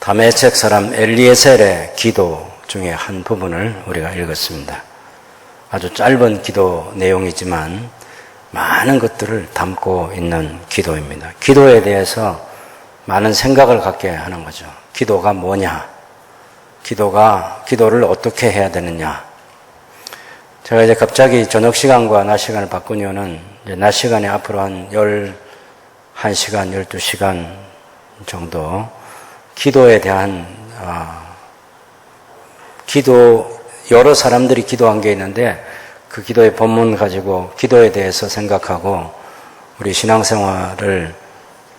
다메섹 사람 엘리에셀의 기도 중에 한 부분을 우리가 읽었습니다. 아주 짧은 기도 내용이지만 많은 것들을 담고 있는 기도입니다. 기도에 대해서 많은 생각을 갖게 하는 거죠. 기도가 뭐냐? 기도를 어떻게 해야 되느냐? 제가 이제 갑자기 저녁 시간과 낮 시간을 바꾼 이유는 이제 낮 시간에 앞으로 한 11시간, 12시간 정도 기도에 대한 여러 사람들이 기도한 게 있는데 그 기도의 본문 가지고 기도에 대해서 생각하고 우리 신앙생활을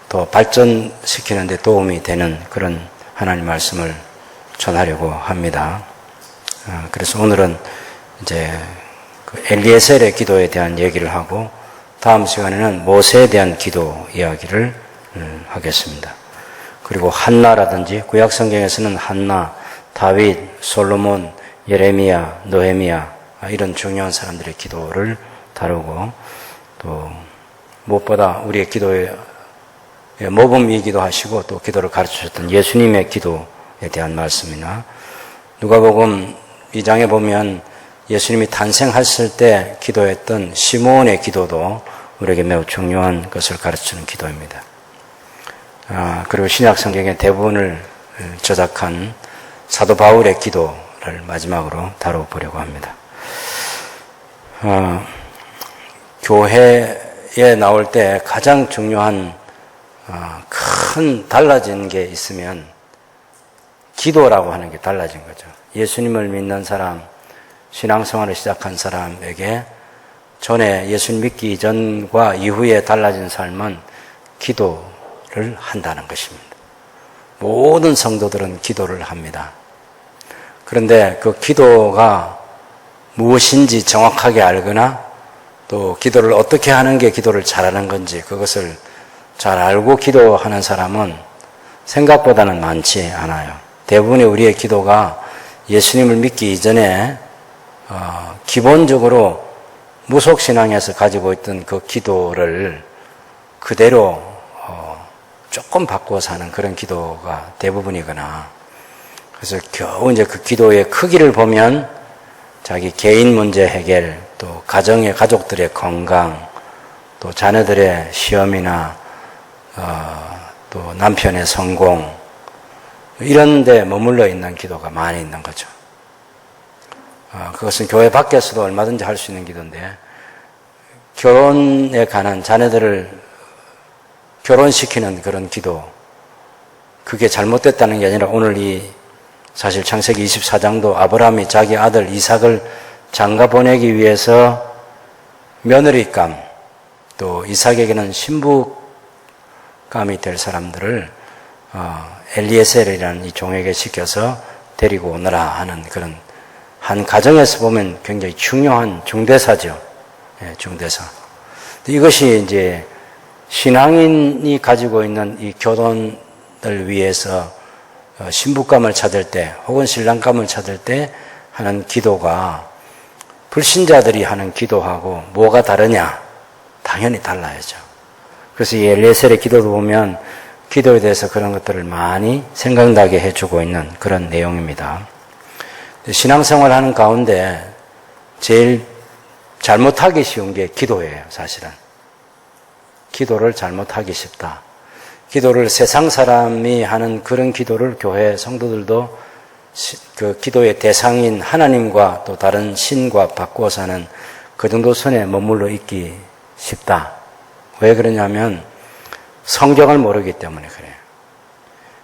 더 발전시키는 데 도움이 되는 그런 하나님 말씀을 전하려고 합니다. 그래서 오늘은 이제 그 엘리에셀의 기도에 대한 얘기를 하고 다음 시간에는 모세에 대한 기도 이야기를 하겠습니다. 그리고 한나라든지 구약 성경에서는 한나, 다윗, 솔로몬, 예레미야, 느헤미야 이런 중요한 사람들의 기도를 다루고 또 무엇보다 우리의 기도에 모범이기도 하시고 또 기도를 가르치셨던 예수님의 기도에 대한 말씀이나 누가복음 2장에 보면 예수님이 탄생했을 때 기도했던 시므온의 기도도 우리에게 매우 중요한 것을 가르치는 기도입니다. 그리고 신약 성경의 대부분을 저작한 사도 바울의 기도를 마지막으로 다뤄보려고 합니다. 교회에 나올 때 가장 중요한 큰 달라진 게 있으면 기도라고 하는 게 달라진 거죠. 예수님을 믿는 사람, 신앙생활을 시작한 사람에게 전에 예수님 믿기 이전과 이후에 달라진 삶은 기도를 한다는 것입니다. 모든 성도들은 기도를 합니다. 그런데 그 기도가 무엇인지 정확하게 알거나 또 기도를 어떻게 하는 게 기도를 잘하는 건지 그것을 잘 알고 기도하는 사람은 생각보다는 많지 않아요. 대부분의 우리의 기도가 예수님을 믿기 이전에 기본적으로 무속신앙에서 가지고 있던 그 기도를 그대로 조금 바꾸어 사는 그런 기도가 대부분이거나 그래서 겨우 이제 그 기도의 크기를 보면 자기 개인 문제 해결, 또 가족들의 건강, 또 자녀들의 시험이나 또 남편의 성공 이런 데 머물러 있는 기도가 많이 있는 거죠. 그것은 교회 밖에서도 얼마든지 할 수 있는 기도인데 결혼에 관한 자녀들을 결혼시키는 그런 기도 그게 잘못됐다는 게 아니라 오늘 사실 창세기 24장도 아브라함이 자기 아들 이삭을 장가 보내기 위해서 며느리감 또 이삭에게는 신부감이 될 사람들을 엘리에셀이라는 이 종에게 시켜서 데리고 오너라 하는 그런 한 가정에서 보면 굉장히 중요한 중대사죠. 예, 중대사. 이것이 이제 신앙인이 가지고 있는 이 결혼을 위해서 신부감을 찾을 때 혹은 신랑감을 찾을 때 하는 기도가 불신자들이 하는 기도하고 뭐가 다르냐? 당연히 달라야죠. 그래서 이 엘리에셀의 기도도 보면 기도에 대해서 그런 것들을 많이 생각나게 해주고 있는 그런 내용입니다. 신앙생활 하는 가운데 제일 잘못하기 쉬운 게 기도예요, 사실은. 기도를 잘못하기 쉽다. 기도를 세상 사람이 하는 그런 기도를 교회 성도들도 그 기도의 대상인 하나님과 또 다른 신과 바꾸어서 하는 그 정도 선에 머물러 있기 쉽다. 왜 그러냐면 성경을 모르기 때문에 그래요.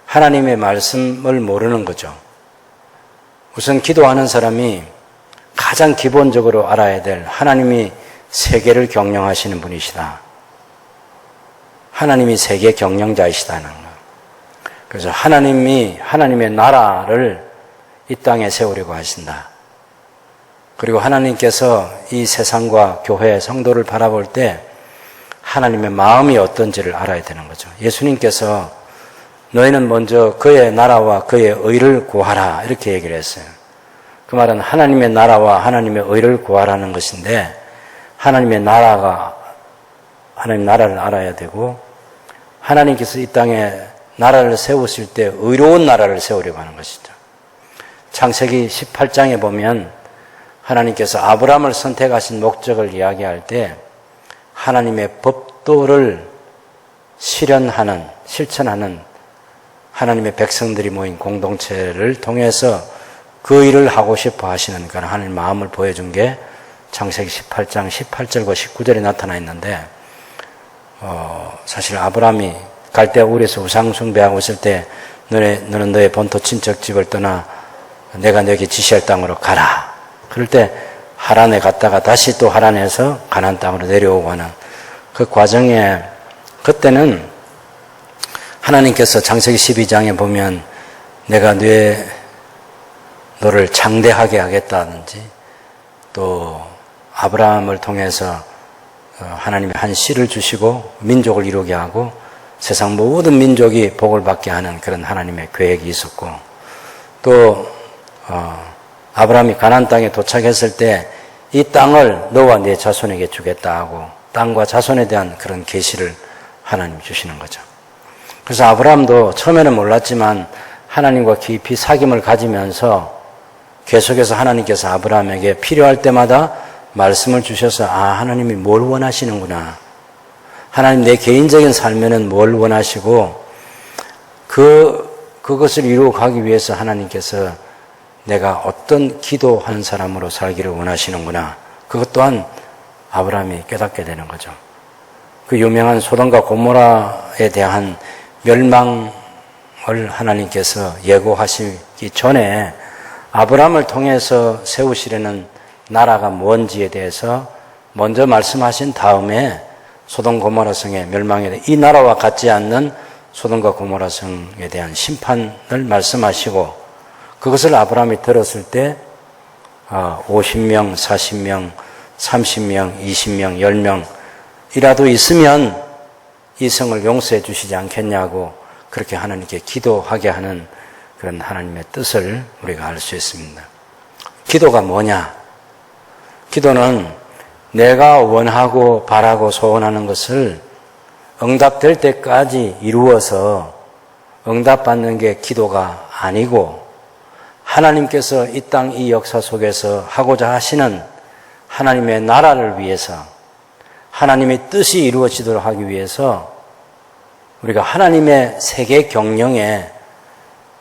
하나님의 말씀을 모르는 거죠. 우선 기도하는 사람이 가장 기본적으로 알아야 될 하나님이 세계를 경영하시는 분이시다. 하나님이 세계 경영자이시다는 것. 그래서 하나님이 하나님의 나라를 이 땅에 세우려고 하신다. 그리고 하나님께서 이 세상과 교회, 성도를 바라볼 때 하나님의 마음이 어떤지를 알아야 되는 거죠. 예수님께서 너희는 먼저 그의 나라와 그의 의를 구하라 이렇게 얘기를 했어요. 그 말은 하나님의 나라와 하나님의 의를 구하라는 것인데 하나님 나라를 알아야 되고 하나님께서 이 땅에 나라를 세우실 때 의로운 나라를 세우려고 하는 것이죠. 창세기 18장에 보면 하나님께서 아브라함을 선택하신 목적을 이야기할 때 하나님의 법도를 실천하는 하나님의 백성들이 모인 공동체를 통해서 그 일을 하고 싶어 하시는 그런 하나님의 마음을 보여준 게 창세기 18장 18절과 19절에 나타나 있는데, 사실 아브라함이 갈대아 우르에서 우상 숭배하고 있을 때 너는 너의 본토 친척 집을 떠나 내가 너에게 지시할 땅으로 가라. 그럴 때 하란에 갔다가 다시 또 하란에서 가나안 땅으로 내려오고 하는 그 과정에, 그때는 하나님께서 창세기 12장에 보면 내가 너를 장대하게 하겠다든지, 또 아브라함을 통해서 하나님의 한 씨를 주시고 민족을 이루게 하고 세상 모든 민족이 복을 받게 하는 그런 하나님의 계획이 있었고, 또 아브라함이 가나안 땅에 도착했을 때 이 땅을 너와 네 자손에게 주겠다 하고 땅과 자손에 대한 그런 계시를 하나님이 주시는 거죠. 그래서 아브라함도 처음에는 몰랐지만 하나님과 깊이 사귐을 가지면서 계속해서 하나님께서 아브라함에게 필요할 때마다 말씀을 주셔서 하나님이 뭘 원하시는구나, 하나님 내 개인적인 삶에는 뭘 원하시고 그것을 이루어 가기 위해서 하나님께서 내가 어떤 기도하는 사람으로 살기를 원하시는구나, 그것 또한 아브라함이 깨닫게 되는 거죠. 그 유명한 소돔과 고모라에 대한 멸망을 하나님께서 예고하시기 전에 아브라함을 통해서 세우시려는 나라가 뭔지에 대해서 먼저 말씀하신 다음에 소돔 고모라 성의 멸망에 대해 이 나라와 같지 않는 소돔과 고모라 성에 대한 심판을 말씀하시고, 그것을 아브라함이 들었을 때 50명, 40명, 30명, 20명, 10명이라도 있으면 이 성을 용서해 주시지 않겠냐고 그렇게 하나님께 기도하게 하는 그런 하나님의 뜻을 우리가 알 수 있습니다. 기도가 뭐냐? 기도는 내가 원하고 바라고 소원하는 것을 응답될 때까지 이루어서 응답받는 게 기도가 아니고, 하나님께서 이 땅 이 역사 속에서 하고자 하시는 하나님의 나라를 위해서, 하나님의 뜻이 이루어지도록 하기 위해서 우리가 하나님의 세계 경영에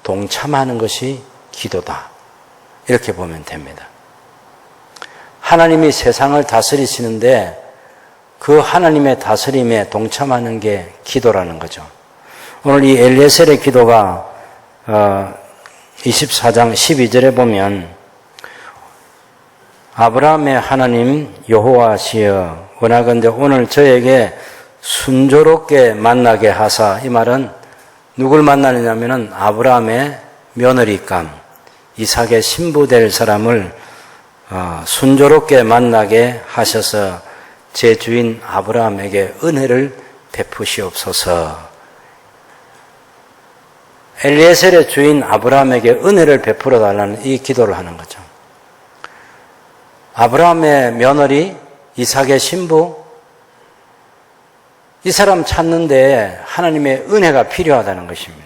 동참하는 것이 기도다, 이렇게 보면 됩니다. 하나님이 세상을 다스리시는데 그 하나님의 다스림에 동참하는 게 기도라는 거죠. 오늘 이 엘리에셀의 기도가 24장 12절에 보면 아브라함의 하나님 여호와시여 원하건대 오늘 저에게 순조롭게 만나게 하사, 이 말은 누굴 만나느냐면은 아브라함의 며느리감 이삭의 신부 될 사람을 순조롭게 만나게 하셔서 제 주인 아브라함에게 은혜를 베푸시옵소서. 엘리에셀의 주인 아브라함에게 은혜를 베풀어 달라는 이 기도를 하는 거죠. 아브라함의 며느리 이삭의 신부, 이 사람 찾는데 하나님의 은혜가 필요하다는 것입니다.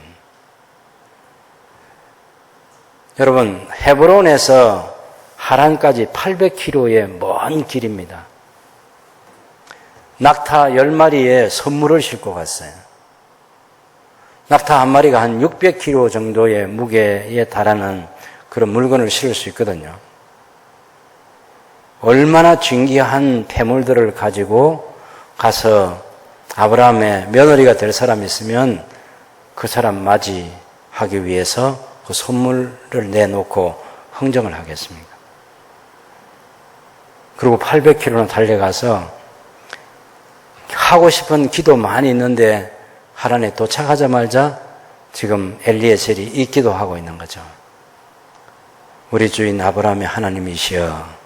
여러분, 헤브론에서 하란까지 800km의 먼 길입니다. 낙타 10마리에 선물을 싣고 갔어요. 낙타 한 마리가 한 600kg 정도의 무게에 달하는 그런 물건을 실을 수 있거든요. 얼마나 진귀한 폐물들을 가지고 가서 아브라함의 며느리가 될 사람이 있으면 그 사람 맞이하기 위해서 그 선물을 내놓고 흥정을 하겠습니까? 그리고 800km나 달려가서 하고 싶은 기도 많이 있는데 하란에 도착하자마자 지금 엘리에셀이 이 기도하고 있는 거죠. 우리 주인 아브라함의 하나님이시여,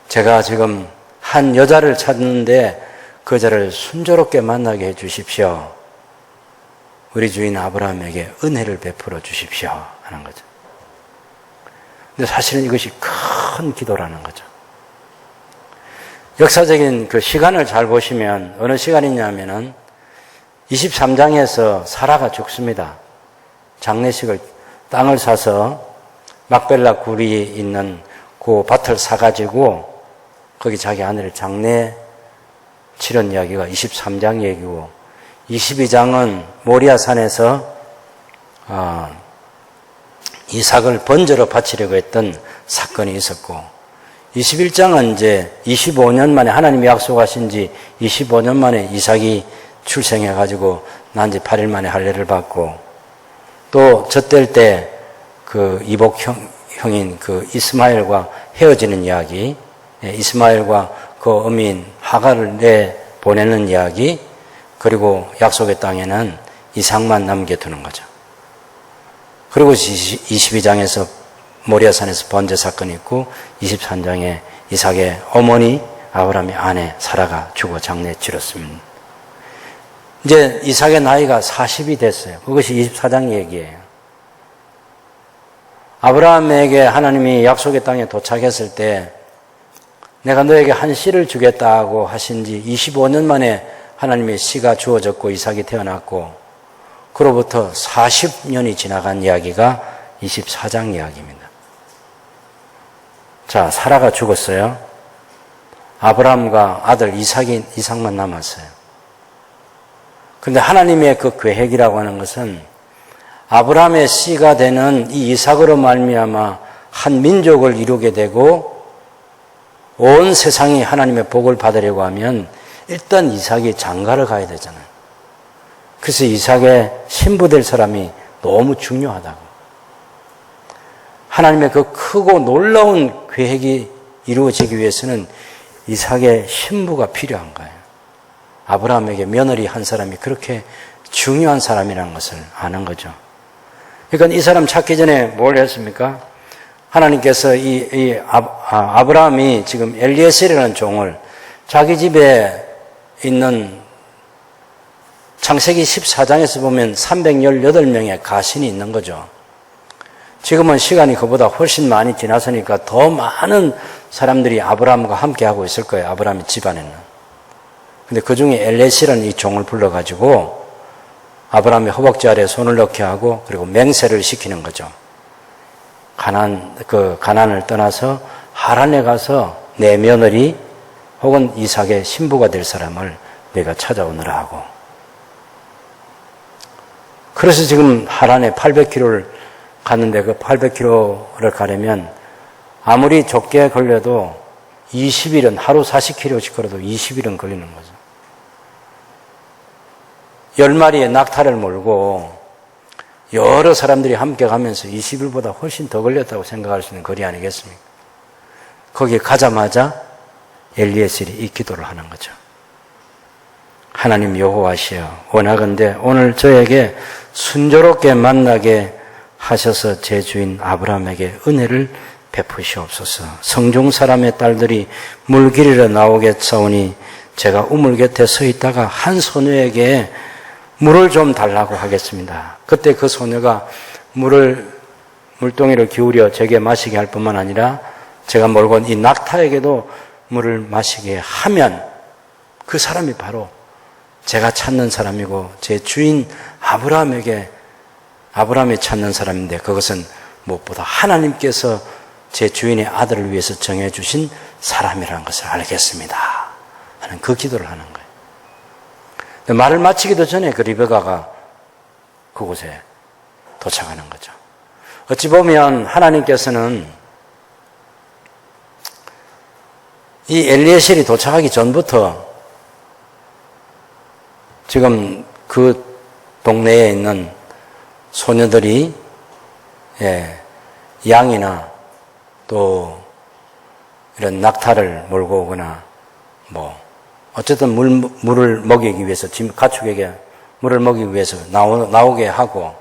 제가 지금 한 여자를 찾는데 그 여자를 순조롭게 만나게 해 주십시오. 우리 주인 아브라함에게 은혜를 베풀어 주십시오 하는 거죠. 근데 사실은 이것이 큰 기도라는 거죠. 역사적인 그 시간을 잘 보시면 어느 시간이냐면은 23장에서 사라가 죽습니다. 장례식을 땅을 사서 막벨라 굴이 있는 그 밭을 사가지고 거기 자기 아내를 장례 치른 이야기가 23장 얘기고 22장은 모리아산에서 이삭을 번제로 바치려고 했던 사건이 있었고 21장은 이제 25년 만에 하나님이 약속하신 지 25년 만에 이삭이 출생해가지고 난 지 8일 만에 할례를 받고 또 젖될 때 그 이복 형인 그 이스마엘과 헤어지는 이야기, 이스마엘과 그 어미인 하갈을 내보내는 이야기, 그리고 약속의 땅에는 이삭만 남겨두는 거죠. 그리고 22장에서 모리아산에서 번제 사건이 있고 23장에 이삭의 어머니 아브라함의 아내 사라가 죽어 장례 치렀습니다. 이제 이삭의 나이가 40이 됐어요. 그것이 24장 얘기예요. 아브라함에게 하나님이 약속의 땅에 도착했을 때 내가 너에게 한 씨를 주겠다고 하신 지 25년 만에 하나님의 씨가 주어졌고 이삭이 태어났고 그로부터 40년이 지나간 이야기가 24장 이야기입니다. 자, 사라가 죽었어요. 아브라함과 아들 이삭만 남았어요. 그런데 하나님의 그 계획이라고 하는 것은 아브라함의 씨가 되는 이 이삭으로 말미암아 한 민족을 이루게 되고 온 세상이 하나님의 복을 받으려고 하면 일단 이삭이 장가를 가야 되잖아요. 그래서 이삭의 신부될 사람이 너무 중요하다고. 하나님의 그 크고 놀라운 계획이 이루어지기 위해서는 이삭의 신부가 필요한 거예요. 아브라함에게 며느리 한 사람이 그렇게 중요한 사람이라는 것을 아는 거죠. 그러니까 이 사람 찾기 전에 뭘 했습니까? 하나님께서 아브라함이 지금 엘리에셀이라는 종을 자기 집에 있는 창세기 14장에서 보면 318명의 가신이 있는 거죠. 지금은 시간이 그보다 훨씬 많이 지났으니까 더 많은 사람들이 아브라함과 함께 하고 있을 거예요. 아브라함의 집안에는. 근데 그 중에 엘레시라는 이 종을 불러가지고 아브라함의 허벅지 아래에 손을 넣게 하고 그리고 맹세를 시키는 거죠. 가나안을 떠나서 하란에 가서 내 며느리 혹은 이삭의 신부가 될 사람을 내가 찾아오느라 하고. 그래서 지금 하란에 800km를 갔는데 그 800km를 가려면 아무리 좁게 걸려도 20일은 하루 40km씩 걸어도 20일은 걸리는 거죠. 10마리의 낙타를 몰고 여러 사람들이 함께 가면서 20일보다 훨씬 더 걸렸다고 생각할 수 있는 거리 아니겠습니까? 거기에 가자마자 엘리에셀이 이 기도를 하는 거죠. 하나님 여호와시여, 원하건대 오늘 저에게 순조롭게 만나게 하셔서 제 주인 아브라함에게 은혜를 베푸시옵소서. 성중 사람의 딸들이 물길이라 나오겠사오니 제가 우물 곁에 서 있다가 한 소녀에게 물을 좀 달라고 하겠습니다. 그때 그 소녀가 물동이를 기울여 제게 마시게 할 뿐만 아니라 제가 몰고 온 이 낙타에게도 물을 마시게 하면 그 사람이 바로 제가 찾는 사람이고 제 주인 아브라함이 찾는 사람인데 그것은 무엇보다 하나님께서 제 주인의 아들을 위해서 정해주신 사람이라는 것을 알겠습니다 하는 그 기도를 하는 거예요. 말을 마치기도 전에 그 리베가가 그곳에 도착하는 거죠. 어찌 보면 하나님께서는 이 엘리에셀이 도착하기 전부터 지금 그 동네에 있는 소녀들이 양이나 또 이런 낙타를 몰고 오거나 어쨌든 물을 먹이기 위해서 가축에게 물을 먹이기 위해서 나오게 하고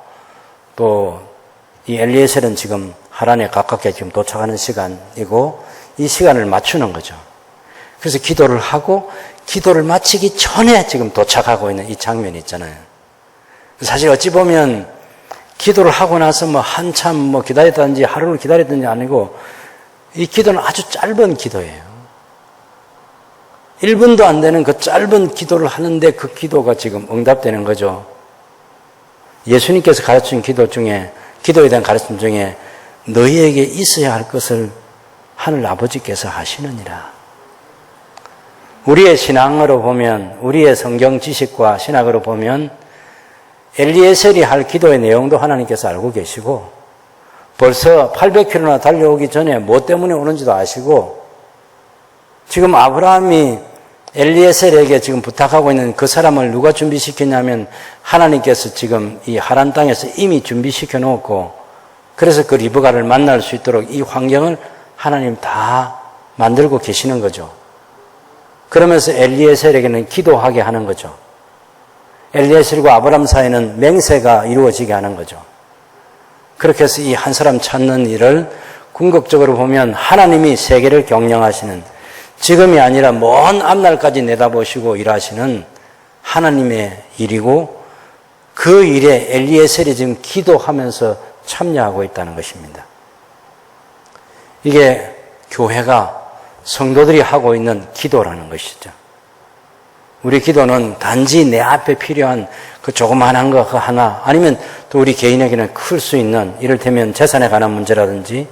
또 이 엘리에셀은 지금 하란에 가깝게 지금 도착하는 시간이고 이 시간을 맞추는 거죠. 그래서 기도를 하고 기도를 마치기 전에 지금 도착하고 있는 이 장면이 있잖아요. 사실 어찌 보면 기도를 하고 나서 한참 기다렸다든지 하루를 기다렸든지 아니고 이 기도는 아주 짧은 기도예요. 1분도 안 되는 그 짧은 기도를 하는데 그 기도가 지금 응답되는 거죠. 예수님께서 가르친 기도 중에, 기도에 대한 가르침 중에 너희에게 있어야 할 것을 하늘 아버지께서 하시느니라. 우리의 신앙으로 보면, 우리의 성경 지식과 신학으로 보면 엘리에셀이 할 기도의 내용도 하나님께서 알고 계시고 벌써 800km나 달려오기 전에 뭐 때문에 오는지도 아시고 지금 아브라함이 엘리에셀에게 지금 부탁하고 있는 그 사람을 누가 준비시켰냐면 하나님께서 지금 이 하란 땅에서 이미 준비시켜 놓고 그래서 그 리브가를 만날 수 있도록 이 환경을 하나님 다 만들고 계시는 거죠. 그러면서 엘리에셀에게는 기도하게 하는 거죠. 엘리에셀과 아브라함 사이에는 맹세가 이루어지게 하는 거죠. 그렇게 해서 이 한 사람 찾는 일을 궁극적으로 보면 하나님이 세계를 경영하시는, 지금이 아니라 먼 앞날까지 내다보시고 일하시는 하나님의 일이고 그 일에 엘리에셀이 지금 기도하면서 참여하고 있다는 것입니다. 이게 교회가 성도들이 하고 있는 기도라는 것이죠. 우리 기도는 단지 내 앞에 필요한 그 조그만한 거 그 하나, 아니면 또 우리 개인에게는 클 수 있는, 이를테면 재산에 관한 문제라든지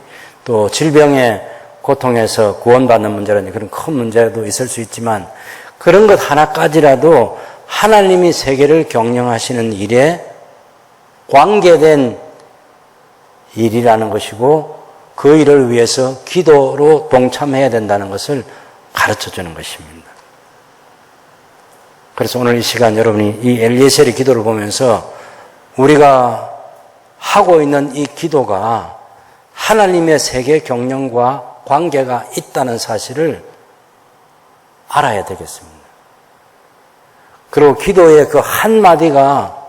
또 질병의 고통에서 구원받는 문제라든지 그런 큰 문제도 있을 수 있지만 그런 것 하나까지라도 하나님이 세계를 경영하시는 일에 관계된 일이라는 것이고 그 일을 위해서 기도로 동참해야 된다는 것을 가르쳐주는 것입니다. 그래서 오늘 이 시간 여러분이 이 엘리에셀의 기도를 보면서 우리가 하고 있는 이 기도가 하나님의 세계 경영과 관계가 있다는 사실을 알아야 되겠습니다. 그리고 기도의 그 한마디가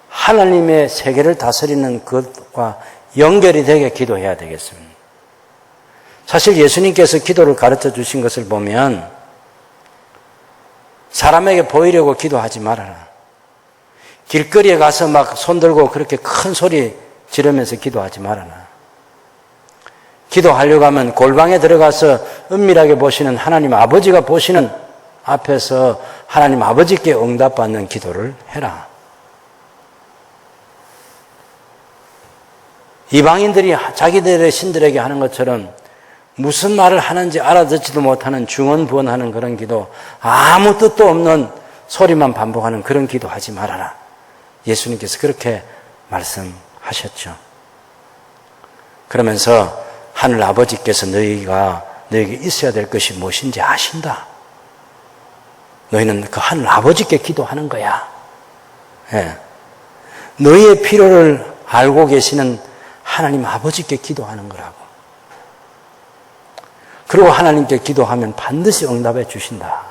하나님의 세계를 다스리는 것과 연결이 되게 기도해야 되겠습니다. 사실 예수님께서 기도를 가르쳐 주신 것을 보면 사람에게 보이려고 기도하지 말아라. 길거리에 가서 막 손들고 그렇게 큰 소리 지르면서 기도하지 말아라. 기도하려고 하면 골방에 들어가서 은밀하게 보시는 하나님 아버지가 보시는 앞에서 하나님 아버지께 응답받는 기도를 해라. 이방인들이 자기들의 신들에게 하는 것처럼 무슨 말을 하는지 알아듣지도 못하는 중언부언하는 그런 기도, 아무 뜻도 없는 소리만 반복하는 그런 기도 하지 말아라. 예수님께서 그렇게 말씀하셨죠. 그러면서 하늘 아버지께서 너희에게 있어야 될 것이 무엇인지 아신다. 너희는 그 하늘 아버지께 기도하는 거야. 예. 너희의 필요를 알고 계시는 하나님 아버지께 기도하는 거라고. 그리고 하나님께 기도하면 반드시 응답해 주신다.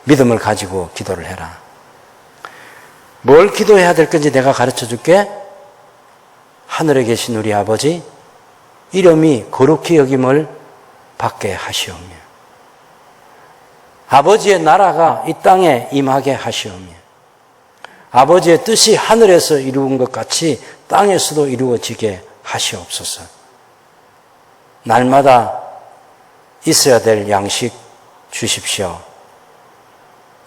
믿음을 가지고 기도를 해라. 뭘 기도해야 될 건지 내가 가르쳐 줄게. 하늘에 계신 우리 아버지, 이름이 거룩히 여김을 받게 하시오며 아버지의 나라가 이 땅에 임하게 하시오며 아버지의 뜻이 하늘에서 이루은 것 같이 땅에서도 이루어지게 하시옵소서. 날마다 있어야 될 양식 주십시오.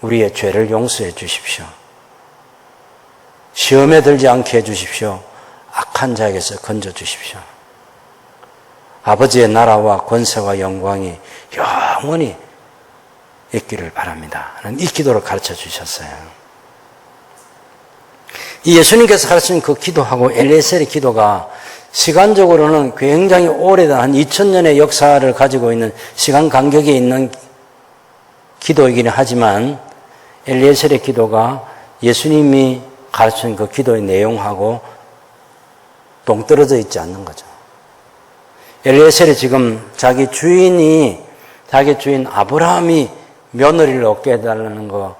우리의 죄를 용서해 주십시오. 시험에 들지 않게 해주십시오. 악한 자에게서 건져 주십시오. 아버지의 나라와 권세와 영광이 영원히 있기를 바랍니다 하는 이 기도를 가르쳐 주셨어요. 이 예수님께서 가르친 그 기도하고 엘리에셀의 기도가 시간적으로는 굉장히 오래된 한 2000년의 역사를 가지고 있는 시간 간격이 있는 기도이기는 하지만 엘리에셀의 기도가 예수님이 가르친 그 기도의 내용하고 동떨어져 있지 않는 거죠. 엘리에셀이 지금 자기 주인 아브라함이 며느리를 얻게 해달라는 거,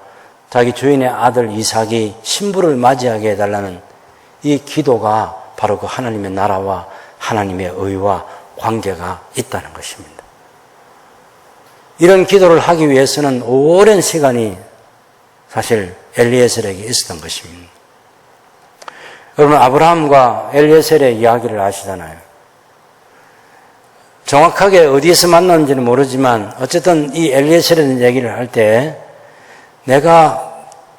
자기 주인의 아들 이삭이 신부를 맞이하게 해달라는 이 기도가 바로 그 하나님의 나라와 하나님의 의와 관계가 있다는 것입니다. 이런 기도를 하기 위해서는 오랜 시간이 사실 엘리에셀에게 있었던 것입니다. 여러분, 아브라함과 엘리에셀의 이야기를 아시잖아요. 정확하게 어디에서 만났는지는 모르지만 어쨌든 이 엘리에셀이라는 얘기를 할 때 내가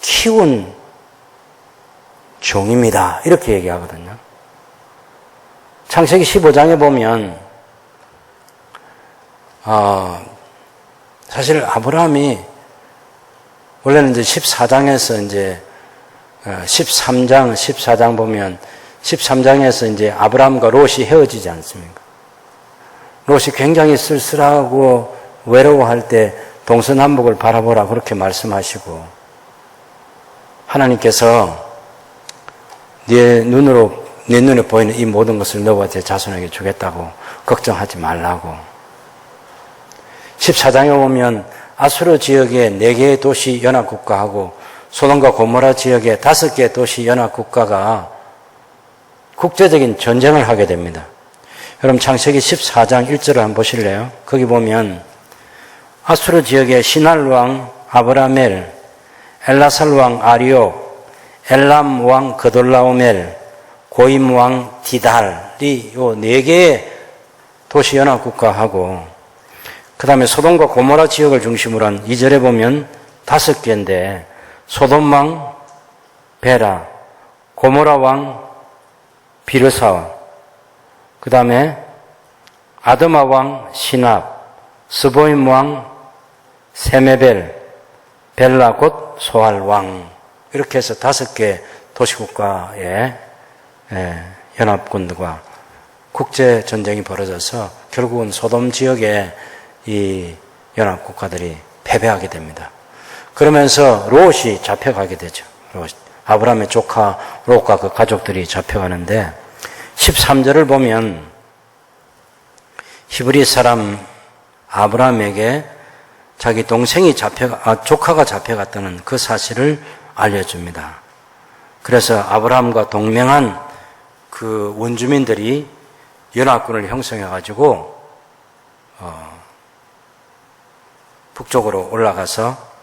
키운 종입니다. 이렇게 얘기하거든요. 창세기 15장에 보면 사실 아브라함이 원래는 이제 14장에서 이제 13장, 14장 보면 13장에서 이제 아브라함과 롯이 헤어지지 않습니까? 롯이 굉장히 쓸쓸하고 외로워할 때 동서남북을 바라보라 그렇게 말씀하시고 하나님께서 네 눈에 보이는 이 모든 것을 너와 네 자손에게 주겠다고 걱정하지 말라고. 14장에 보면 아수르 지역에 4개의 도시 연합국가하고 소돔과 고모라 지역에 5개의 도시 연합국가가 국제적인 전쟁을 하게 됩니다. 여러분 창세기 14장 1절을 한번 보실래요? 거기 보면 아수르 지역의 시날 왕 아브라멜, 엘라살 왕 아리옥, 엘람 왕 그돌라오멜, 고임 왕 디달이 요 4개의 도시 연합국가하고 그 다음에 소돔과 고모라 지역을 중심으로 한 2절에 보면 5개인데 소돔 왕 베라, 고모라 왕 비르사, 그 다음에 아드마 왕 시납, 스보임 왕 세메벨, 벨라 곧 소알 왕, 이렇게 해서 5개 도시국가의 연합군들과 국제전쟁이 벌어져서 결국은 소돔 지역의 이 연합국가들이 패배하게 됩니다. 그러면서 롯이 잡혀가게 되죠. 아브라함의 조카 롯과 그 가족들이 잡혀가는데 13절을 보면 히브리 사람 아브라함에게 자기 동생이 조카가 잡혀갔다는 그 사실을 알려줍니다. 그래서 아브라함과 동맹한 그 원주민들이 연합군을 형성해가지고 북쪽으로 올라가서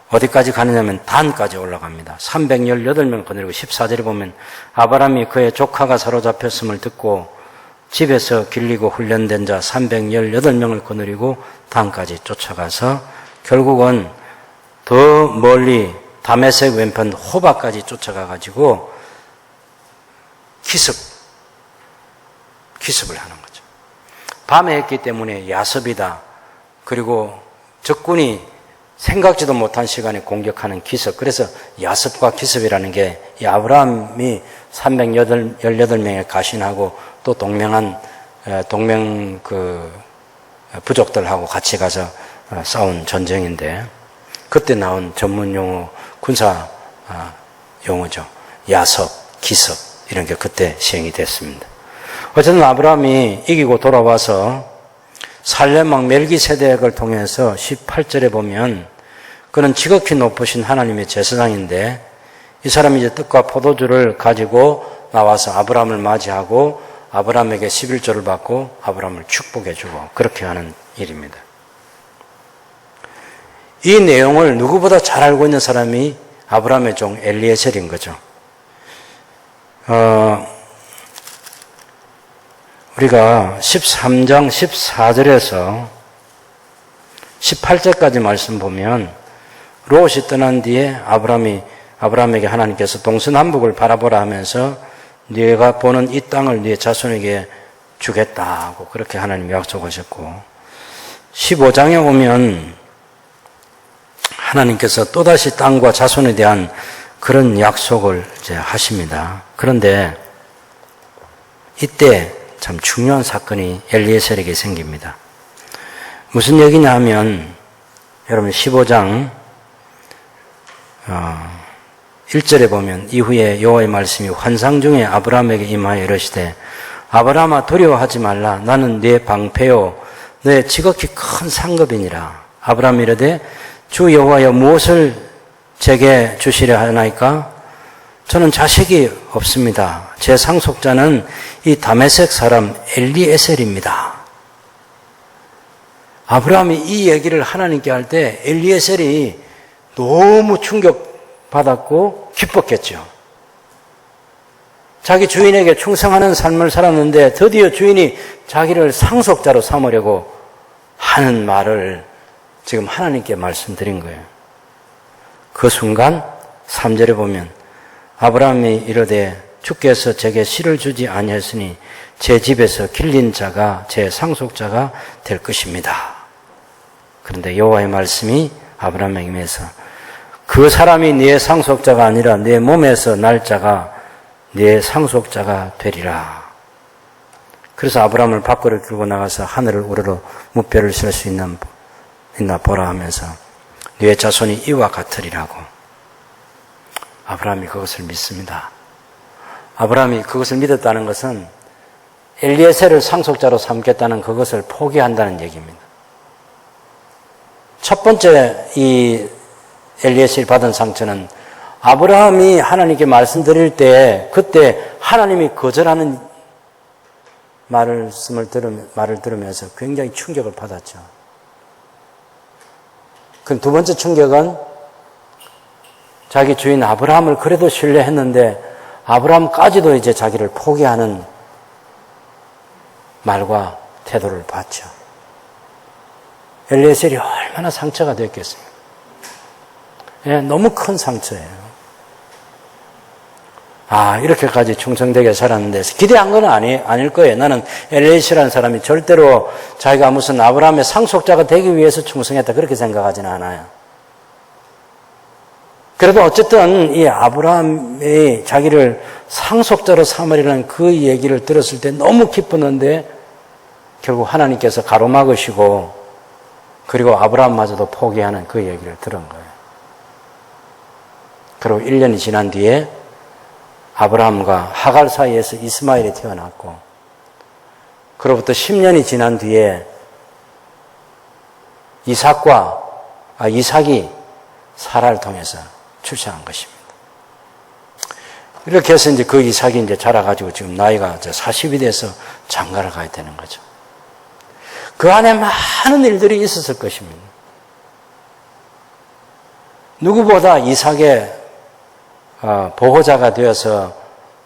어디까지 가느냐면 단까지 올라갑니다. 318명을 거느리고 14절에 보면 아브라함이 그의 조카가 사로잡혔음을 듣고 집에서 길리고 훈련된 자 318명을 거느리고 단까지 쫓아가서 결국은 더 멀리 다메섹 왼편 호바까지 쫓아가가지고 기습을 하는 거죠. 밤에 했기 때문에 야습이다. 그리고 적군이 생각지도 못한 시간에 공격하는 기습. 그래서 야습과 기습이라는 게 이 아브라함이 318명의 가신하고 또 동맹 부족들하고 같이 가서 싸운 전쟁인데 그때 나온 전문 용어, 군사 용어죠. 야섭, 기습 이런 게 그때 시행이 됐습니다. 어쨌든 아브라함이 이기고 돌아와서 살렘 왕 멜기세덱을 통해서 18절에 보면 그는 지극히 높으신 하나님의 제사장인데 이 사람이 이제 떡과 포도주를 가지고 나와서 아브라함을 맞이하고 아브라함에게 11조를 받고 아브라함을 축복해주고 그렇게 하는 일입니다. 이 내용을 누구보다 잘 알고 있는 사람이 아브라함의 종 엘리에셀인 거죠. 우리가 13장 14절에서 18절까지 말씀 보면 롯이 떠난 뒤에 아브라함에게 하나님께서 동서남북을 바라보라 하면서 네가 보는 이 땅을 네 자손에게 주겠다고 그렇게 하나님이 약속하셨고 15장에 오면 하나님께서 또다시 땅과 자손에 대한 그런 약속을 이제 하십니다. 그런데 이때 참 중요한 사건이 엘리에셀에게 생깁니다. 무슨 얘기냐 하면 여러분 15장 1절에 보면 이후에 여호와의 말씀이 환상 중에 아브라함에게 임하여 이르시되 아브라함아 두려워하지 말라 나는 네 방패요 네 지극히 큰 상급이니라. 아브라함이 이르되 주 여호와여 무엇을 제게 주시려 하나이까? 저는 자식이 없습니다. 제 상속자는 이 다메섹 사람 엘리에셀입니다. 아브라함이 이 얘기를 하나님께 할 때 엘리에셀이 너무 충격받았고 기뻤겠죠. 자기 주인에게 충성하는 삶을 살았는데 드디어 주인이 자기를 상속자로 삼으려고 하는 말을 지금 하나님께 말씀드린 거예요. 그 순간 3절에 보면 아브라함이 이르되 주께서 제게 씨를 주지 아니하였으니 제 집에서 길린 자가 제 상속자가 될 것입니다. 그런데 여호와의 말씀이 아브라함에게 임해서 그 사람이 네 상속자가 아니라 네 몸에서 날 자가 네 상속자가 되리라. 그래서 아브라함을 밖으로 끌고 나가서 하늘을 우러러 무뼈를 쓸 수 있나 보라 하면서 네 자손이 이와 같으리라고. 아브라함이 그것을 믿습니다. 아브라함이 그것을 믿었다는 것은 엘리에셀을 상속자로 삼겠다는 그것을 포기한다는 얘기입니다. 첫 번째 이 엘리에셀이 받은 상처는 아브라함이 하나님께 말씀드릴 때 그때 하나님이 거절하는 말을 들으면서 굉장히 충격을 받았죠. 그럼 두 번째 충격은 자기 주인 아브라함을 그래도 신뢰했는데 아브라함까지도 이제 자기를 포기하는 말과 태도를 봤죠. 엘리에셀이 얼마나 상처가 됐겠습니까? 예, 너무 큰 상처예요. 이렇게까지 충성되게 살았는데 기대한 건 아닐 거예요. 나는 엘리에셀이라는 사람이 절대로 자기가 무슨 아브라함의 상속자가 되기 위해서 충성했다 그렇게 생각하지는 않아요. 그래도 어쨌든 이 아브라함이 자기를 상속자로 삼으리라는 그 얘기를 들었을 때 너무 기뻤는데 결국 하나님께서 가로막으시고 그리고 아브라함마저도 포기하는 그 얘기를 들은 거예요. 그리고 1년이 지난 뒤에 아브라함과 하갈 사이에서 이스마엘이 태어났고 그로부터 10년이 지난 뒤에 이삭이 사라를 통해서 출생한 것입니다. 이렇게 해서 이제 그 이삭이 이제 자라가지고 지금 나이가 40이 돼서 장가를 가야 되는 거죠. 그 안에 많은 일들이 있었을 것입니다. 누구보다 이삭의 보호자가 되어서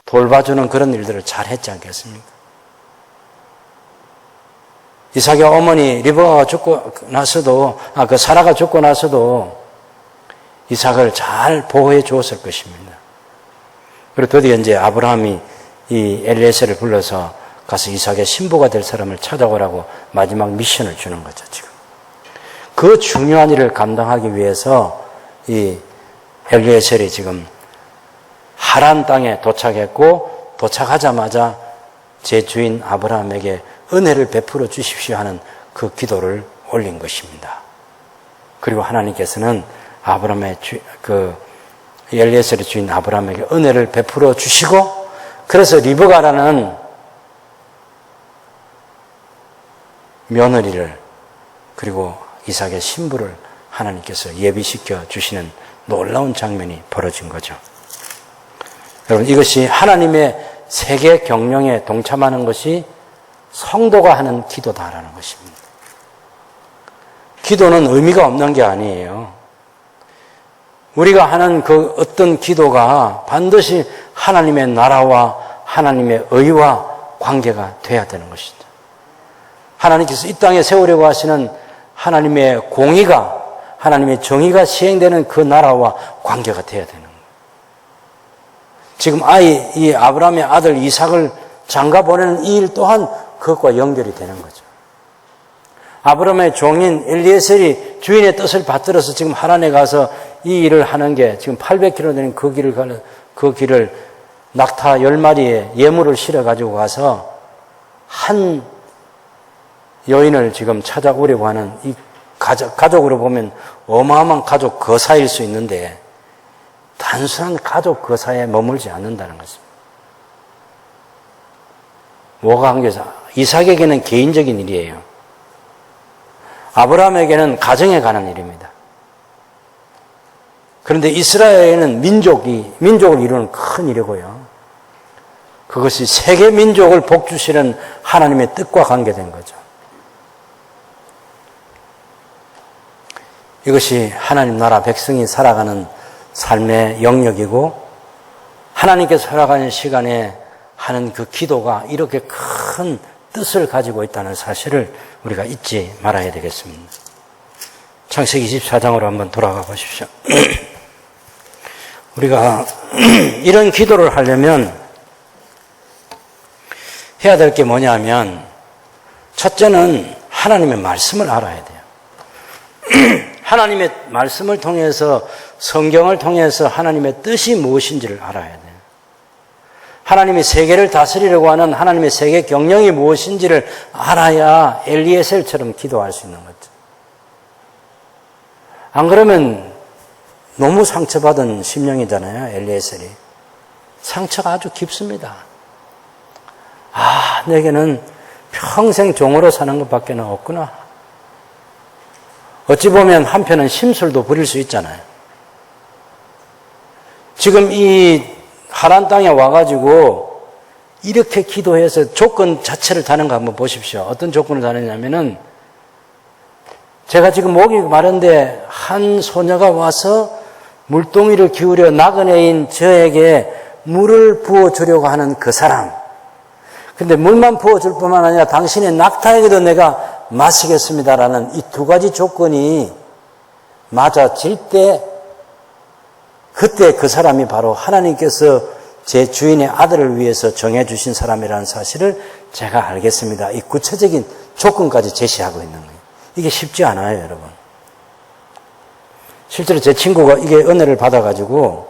돌봐주는 그런 일들을 잘 했지 않겠습니까? 이삭의 어머니 리브가가 죽고 나서도, 사라가 죽고 나서도 이삭을 잘 보호해 주었을 것입니다. 그리고 드디어 이제 아브라함이 이 엘리에셀을 불러서 가서 이삭의 신부가 될 사람을 찾아오라고 마지막 미션을 주는 거죠, 지금. 그 중요한 일을 감당하기 위해서 이 엘리에셀이 지금 하란 땅에 도착했고 도착하자마자 제 주인 아브라함에게 은혜를 베풀어 주십시오 하는 그 기도를 올린 것입니다. 그리고 하나님께서는 아브라함의 엘리에셀의 주인 아브라함에게 은혜를 베풀어 주시고 그래서 리브가라는 며느리를 그리고 이삭의 신부를 하나님께서 예비시켜 주시는 놀라운 장면이 벌어진 거죠. 여러분 이것이 하나님의 세계 경영에 동참하는 것이 성도가 하는 기도다라는 것입니다. 기도는 의미가 없는 게 아니에요. 우리가 하는 그 어떤 기도가 반드시 하나님의 나라와 하나님의 의와 관계가 돼야 되는 것이죠. 하나님께서 이 땅에 세우려고 하시는 하나님의 공의가 하나님의 정의가 시행되는 그 나라와 관계가 돼야 되는 거예요. 지금 이 아브라함의 아들 이삭을 장가 보내는 이 일 또한 그것과 연결이 되는 거죠. 아브라함의 종인 엘리에셀이 주인의 뜻을 받들어서 지금 하란에 가서 이 일을 하는 게 지금 800km 되는 그 길을 낙타 10마리에 예물을 실어가지고 가서 한 여인을 지금 찾아오려고 하는 이 가족으로 보면 어마어마한 가족 거사일 수 있는데 단순한 가족 거사에 머물지 않는다는 것입니다. 뭐가 한계사? 이삭에게는 개인적인 일이에요. 아브라함에게는 가정에 관한 일입니다. 그런데 이스라엘에는 민족을 이루는 큰 일이고요. 그것이 세계 민족을 복주시는 하나님의 뜻과 관계된 거죠. 이것이 하나님 나라 백성이 살아가는 삶의 영역이고 하나님께서 살아가는 시간에 하는 그 기도가 이렇게 큰 뜻을 가지고 있다는 사실을 우리가 잊지 말아야 되겠습니다. 창세기 24장으로 한번 돌아가 보십시오. 우리가 이런 기도를 하려면 해야 될 게 뭐냐면, 첫째는 하나님의 말씀을 알아야 돼요. 하나님의 말씀을 통해서, 성경을 통해서 하나님의 뜻이 무엇인지를 알아야 돼요. 하나님이 세계를 다스리려고 하는 하나님의 세계 경영이 무엇인지를 알아야 엘리에셀처럼 기도할 수 있는 거죠. 안 그러면 너무 상처받은 심령이잖아요, 엘리에셀이. 상처가 아주 깊습니다. 아, 내게는 평생 종으로 사는 것밖에 없구나. 어찌 보면 한편은 심술도 부릴 수 있잖아요. 지금 이 하란 땅에 와가지고 이렇게 기도해서 조건 자체를 다는 거 한번 보십시오. 어떤 조건을 다느냐면은, 제가 지금 목이 마른데 한 소녀가 와서 물동이를 기울여 나그네인 저에게 물을 부어주려고 하는 그 사람. 근데 물만 부어줄 뿐만 아니라 당신의 낙타에게도 내가 마시겠습니다라는 이 두 가지 조건이 맞아질 때, 그때 그 사람이 바로 하나님께서 제 주인의 아들을 위해서 정해주신 사람이라는 사실을 제가 알겠습니다. 이 구체적인 조건까지 제시하고 있는 거예요. 이게 쉽지 않아요, 여러분. 실제로 제 친구가 이게 은혜를 받아가지고,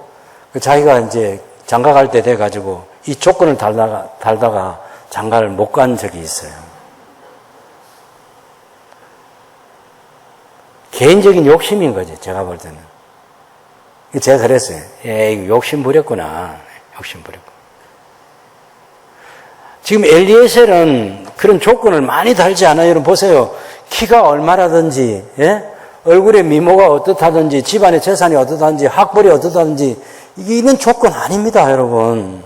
자기가 이제 장가 갈 때 돼가지고 이 조건을 달다가 장가를 못 간 적이 있어요. 개인적인 욕심인 거지, 제가 볼 때는. 제가 그랬어요. 에이, 욕심 부렸구나. 욕심 부렸구나. 지금 엘리에셀은 그런 조건을 많이 달지 않아요. 여러분 보세요. 키가 얼마라든지, 예? 얼굴의 미모가 어떻다든지, 집안의 재산이 어떻다든지, 학벌이 어떻다든지, 이게 이런 조건 아닙니다, 여러분.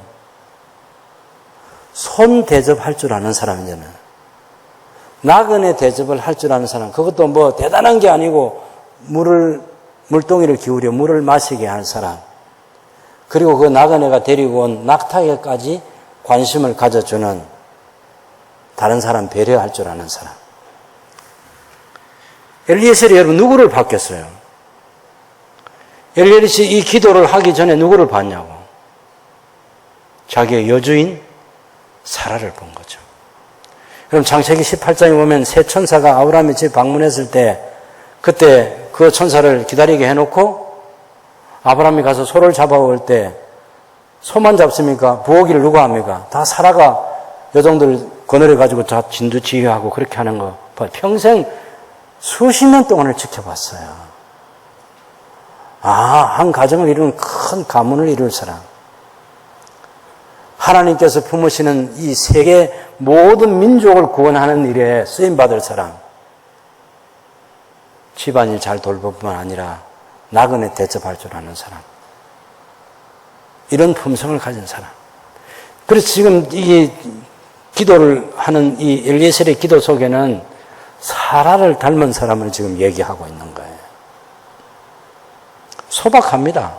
손 대접할 줄 아는 사람이잖아요. 나그네 대접을 할 줄 아는 사람. 그것도 뭐 대단한 게 아니고, 물동이를 기울여 물을 마시게 할 사람. 그리고 그 나그네가 데리고 온 낙타에까지 관심을 가져주는, 다른 사람 배려할 줄 아는 사람. 엘리에셀이 여러분 누구를 봤겠어요? 엘리에셀이 이 기도를 하기 전에 누구를 봤냐고? 자기의 여주인 사라를 본 거죠. 그럼 창세기 18장에 보면 새 천사가 아브라함의 집 방문했을 때, 그때 그 천사를 기다리게 해놓고 아브라함이 가서 소를 잡아올 때 소만 잡습니까? 부엌일을 누가 합니까? 다 사라가 여종들 거느려가지고 다 진두지휘하고 그렇게 하는 거 평생 수십 년 동안을 지켜봤어요. 아, 한 가정을 이루는 큰 가문을 이룰 사람. 하나님께서 품으시는 이 세계 모든 민족을 구원하는 일에 쓰임받을 사람. 집안일 잘 돌볼 뿐만 아니라 나그네 대접할 줄 아는 사람. 이런 품성을 가진 사람. 그래서 지금 이 기도를 하는 이 엘리에셀의 기도 속에는 사라를 닮은 사람을 지금 얘기하고 있는 거예요. 소박합니다.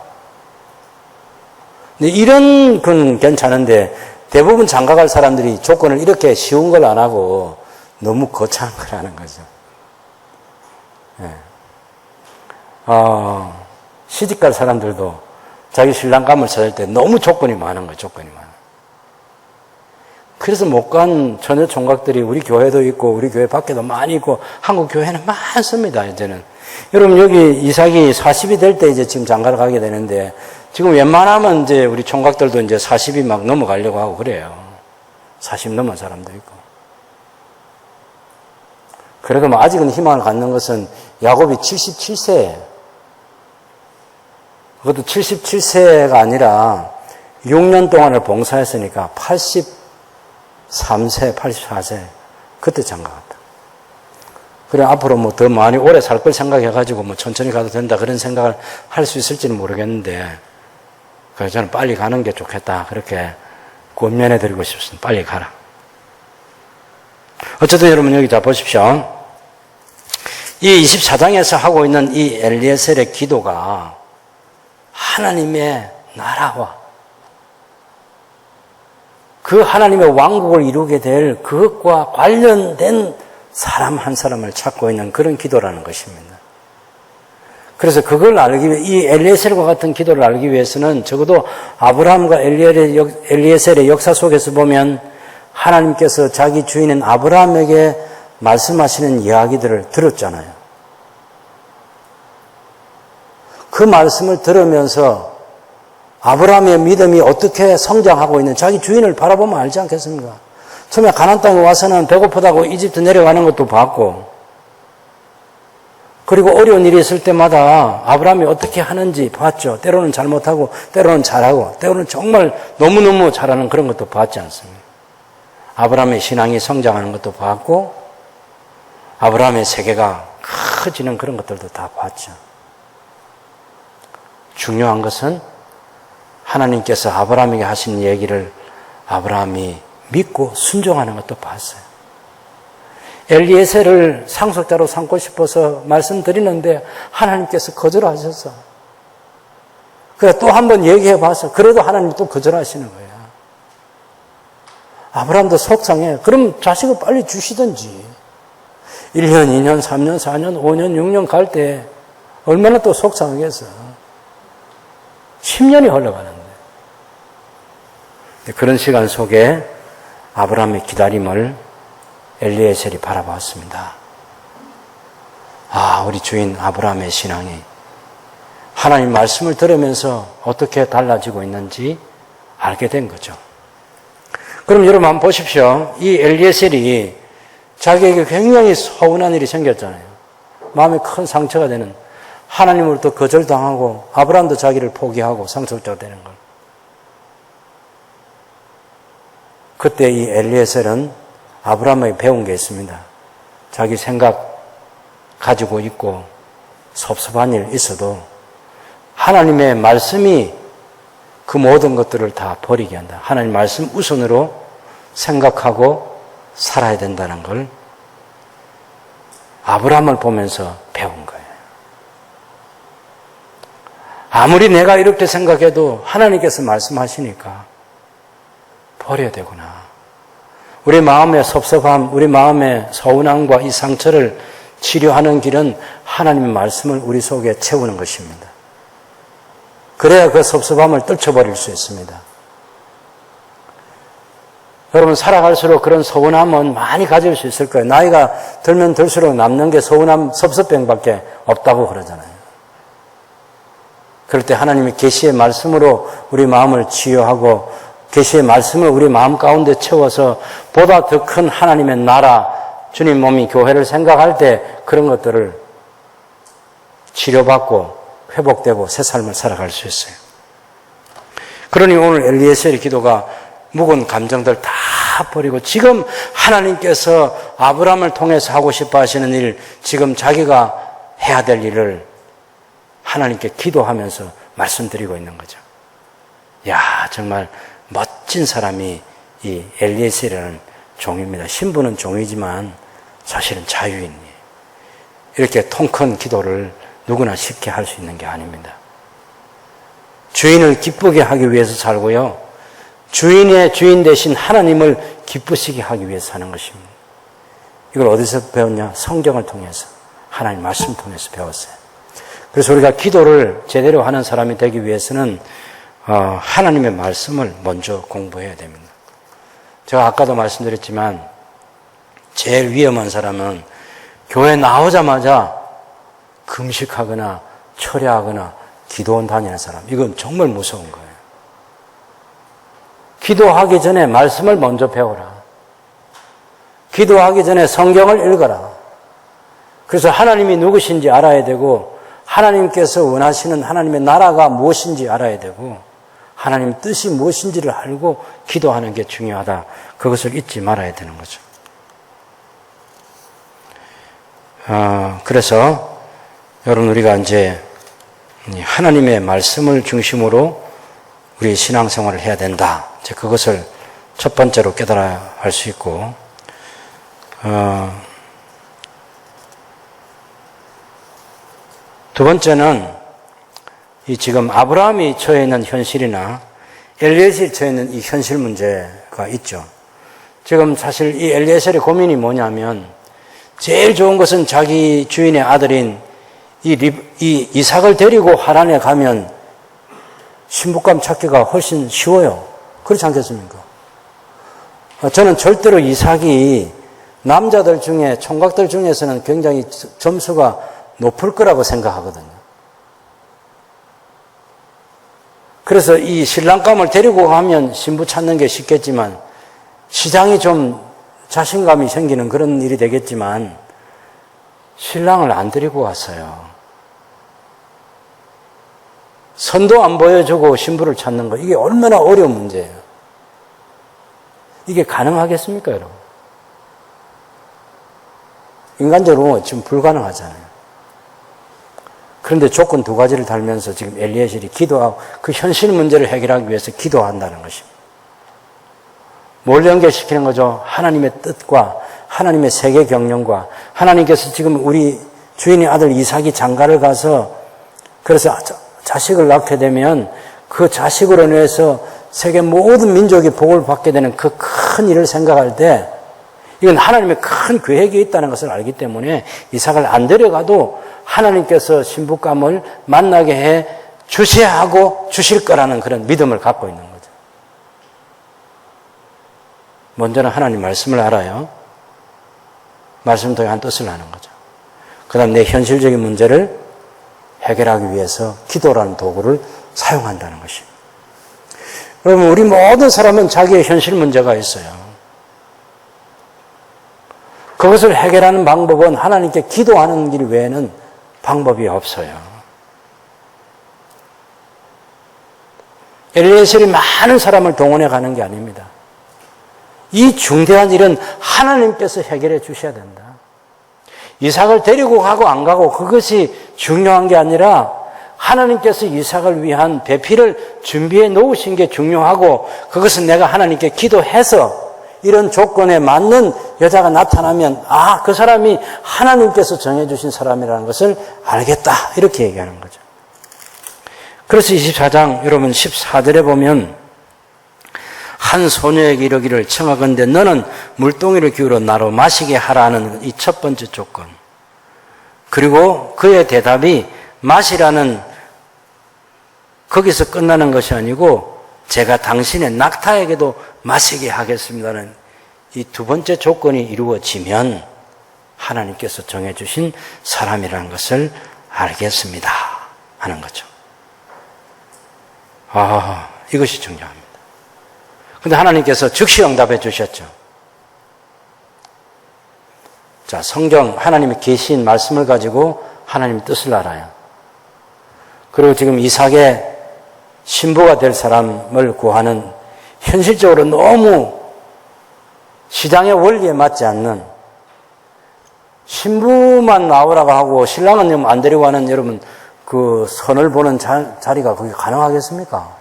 근데 이런 건 괜찮은데 대부분 장가갈 사람들이 조건을 이렇게 쉬운 걸 안 하고 너무 거창한 걸 하는 거죠. 네. 시집갈 사람들도 자기 신랑감을 찾을 때 너무 조건이 많은 거예요. 조건이 많아요. 그래서 못 간 처녀 총각들이 우리 교회도 있고 우리 교회 밖에도 많이 있고 한국 교회는 많습니다. 이제는 여러분 여기 이삭이 40이 될 때 이제 지금 장가를 가게 되는데 지금 웬만하면 이제 우리 총각들도 이제 40이 막 넘어가려고 하고 그래요. 40 넘은 사람도 있고. 그래도 뭐 아직은 희망을 갖는 것은 야곱이 77세예요. 그것도 77세가 아니라 6년 동안을 봉사했으니까 83세, 84세 그때 장가갔다. 그래 앞으로 뭐 더 많이 오래 살 걸 생각해가지고 뭐 천천히 가도 된다 그런 생각을 할 수 있을지는 모르겠는데 그래서 저는 빨리 가는 게 좋겠다 그렇게 권면해드리고 싶습니다. 빨리 가라. 어쨌든 여러분 여기 자 보십시오. 이 24장에서 하고 있는 이 엘리에셀의 기도가 하나님의 나라와 그 하나님의 왕국을 이루게 될 그것과 관련된 사람 한 사람을 찾고 있는 그런 기도라는 것입니다. 그래서 그걸 알기 위해, 이 엘리에셀과 같은 기도를 알기 위해서는 적어도 아브라함과 엘리에셀의 역사 속에서 보면 하나님께서 자기 주인인 아브라함에게 말씀하시는 이야기들을 들었잖아요. 그 말씀을 들으면서 아브라함의 믿음이 어떻게 성장하고 있는 자기 주인을 바라보면 알지 않겠습니까? 처음에 가나안 땅에 와서는 배고프다고 이집트 내려가는 것도 봤고, 그리고 어려운 일이 있을 때마다 아브라함이 어떻게 하는지 봤죠. 때로는 잘못하고, 때로는 잘하고, 때로는 정말 너무너무 잘하는 그런 것도 봤지 않습니까? 아브라함의 신앙이 성장하는 것도 봤고, 아브라함의 세계가 커지는 그런 것들도 다 봤죠. 중요한 것은 하나님께서 아브라함에게 하신 얘기를 아브라함이 믿고 순종하는 것도 봤어요. 엘리에셀을 상속자로 삼고 싶어서 말씀드리는데 하나님께서 거절하셔서, 그래서 또 한 번 얘기해 봐서 그래도 하나님 또 거절하시는 거예요. 아브라함도 속상해. 그럼 자식을 빨리 주시든지. 1년, 2년, 3년, 4년, 5년, 6년 갈 때 얼마나 또 속상하겠어. 10년이 흘러가는데. 그런 시간 속에 아브라함의 기다림을 엘리에셀이 바라봤습니다. 아, 우리 주인 아브라함의 신앙이 하나님 말씀을 들으면서 어떻게 달라지고 있는지 알게 된 거죠. 그럼 여러분 한번 보십시오. 이 엘리에셀이 자기에게 굉장히 서운한 일이 생겼잖아요. 마음에 큰 상처가 되는, 하나님으로부터 거절당하고 아브라함도 자기를 포기하고 상속자가 되는 걸. 그때 이 엘리에셀은 아브라함에게 배운 게 있습니다. 자기 생각 가지고 있고 섭섭한 일 있어도 하나님의 말씀이 그 모든 것들을 다 버리게 한다. 하나님 말씀 우선으로 생각하고 살아야 된다는 걸 아브라함을 보면서 배운 거예요. 아무리 내가 이렇게 생각해도 하나님께서 말씀하시니까 버려야 되구나. 우리 마음의 섭섭함, 우리 마음의 서운함과 이 상처를 치료하는 길은 하나님의 말씀을 우리 속에 채우는 것입니다. 그래야 그 섭섭함을 떨쳐버릴 수 있습니다. 여러분, 살아갈수록 그런 서운함은 많이 가질 수 있을 거예요. 나이가 들면 들수록 남는 게 서운함, 섭섭병밖에 없다고 그러잖아요. 그럴 때 하나님의 계시의 말씀으로 우리 마음을 치유하고 계시의 말씀을 우리 마음 가운데 채워서 보다 더 큰 하나님의 나라, 주님 몸이 교회를 생각할 때 그런 것들을 치료받고 회복되고 새 삶을 살아갈 수 있어요. 그러니 오늘 엘리에셀의 기도가 묵은 감정들 다 버리고 지금 하나님께서 아브라함을 통해서 하고 싶어 하시는 일, 지금 자기가 해야 될 일을 하나님께 기도하면서 말씀드리고 있는 거죠. 야, 정말 멋진 사람이 이 엘리에셀이라는 종입니다. 신부는 종이지만 사실은 자유인이에요. 이렇게 통 큰 기도를 누구나 쉽게 할 수 있는 게 아닙니다. 주인을 기쁘게 하기 위해서 살고요. 주인의 주인 대신 하나님을 기쁘시게 하기 위해서 사는 것입니다. 이걸 어디서 배웠냐? 성경을 통해서, 하나님 말씀 통해서 배웠어요. 그래서 우리가 기도를 제대로 하는 사람이 되기 위해서는 하나님의 말씀을 먼저 공부해야 됩니다. 제가 아까도 말씀드렸지만 제일 위험한 사람은 교회 나오자마자 금식하거나 철야하거나 기도원 다니는 사람. 이건 정말 무서운 거예요. 기도하기 전에 말씀을 먼저 배워라. 기도하기 전에 성경을 읽어라. 그래서 하나님이 누구신지 알아야 되고 하나님께서 원하시는 하나님의 나라가 무엇인지 알아야 되고 하나님 뜻이 무엇인지를 알고 기도하는 게 중요하다. 그것을 잊지 말아야 되는 거죠. 그래서 여러분, 우리가 이제 하나님의 말씀을 중심으로 우리 신앙생활을 해야 된다. 이제 그것을 첫 번째로 깨달아야 할 수 있고, 두 번째는 이 지금 아브라함이 처해 있는 현실이나 엘리에셀이 처해 있는 이 현실 문제가 있죠. 지금 사실 이 엘리에셀의 고민이 뭐냐면 제일 좋은 것은 자기 주인의 아들인 이 이삭을 데리고 하란에 가면 신부감 찾기가 훨씬 쉬워요. 그렇지 않겠습니까? 저는 절대로 이삭이 남자들 중에, 총각들 중에서는 굉장히 점수가 높을 거라고 생각하거든요. 그래서 이 신랑감을 데리고 가면 신부 찾는 게 쉽겠지만 시장이 좀 자신감이 생기는 그런 일이 되겠지만 신랑을 안 데리고 왔어요. 선도 안 보여주고 신부를 찾는 거, 이게 얼마나 어려운 문제예요. 이게 가능하겠습니까, 여러분? 인간적으로 지금 불가능하잖아요. 그런데 조건 두 가지를 달면서 지금 엘리에셀이 기도하고 그 현실 문제를 해결하기 위해서 기도한다는 것입니다. 뭘 연결시키는 거죠? 하나님의 뜻과 하나님의 세계 경영과 하나님께서 지금 우리 주인의 아들 이삭이 장가를 가서 그래서 자식을 낳게 되면 그 자식으로 인해서 세계 모든 민족이 복을 받게 되는 그 큰 일을 생각할 때 이건 하나님의 큰 계획이 있다는 것을 알기 때문에 이삭을 안 데려가도 하나님께서 신부감을 만나게 해 주셔야 하고 주실 거라는 그런 믿음을 갖고 있는 거죠. 먼저는 하나님 말씀을 알아요. 말씀 통한 뜻을 아는 거죠. 그 다음 내 현실적인 문제를 해결하기 위해서 기도라는 도구를 사용한다는 것입니다. 여러분, 우리 모든 사람은 자기의 현실 문제가 있어요. 그것을 해결하는 방법은 하나님께 기도하는 길 외에는 방법이 없어요. 엘리에셀이 많은 사람을 동원해 가는 게 아닙니다. 이 중대한 일은 하나님께서 해결해 주셔야 된다. 이삭을 데리고 가고 안 가고 그것이 중요한 게 아니라 하나님께서 이삭을 위한 배필을 준비해 놓으신 게 중요하고 그것은 내가 하나님께 기도해서 이런 조건에 맞는 여자가 나타나면 그 사람이 하나님께서 정해주신 사람이라는 것을 알겠다. 이렇게 얘기하는 거죠. 그래서 24장 여러분 14절에 보면 한 소녀에게 이르기를 청하건대 너는 물동이를 기울여 나로 마시게 하라는 이 첫 번째 조건. 그리고 그의 대답이 마시라는 거기서 끝나는 것이 아니고 제가 당신의 낙타에게도 마시게 하겠습니다는 이 두 번째 조건이 이루어지면 하나님께서 정해주신 사람이라는 것을 알겠습니다 하는 거죠. 이것이 중요합니다. 그런데 하나님께서 즉시 응답해 주셨죠. 자, 성경 하나님의 계신 말씀을 가지고 하나님의 뜻을 알아요. 그리고 지금 이삭의 신부가 될 사람을 구하는 현실적으로 너무 시장의 원리에 맞지 않는 신부만 나오라고 하고 신랑은 안 데리고 가는 여러분 그 선을 보는 자리가 그게 가능하겠습니까?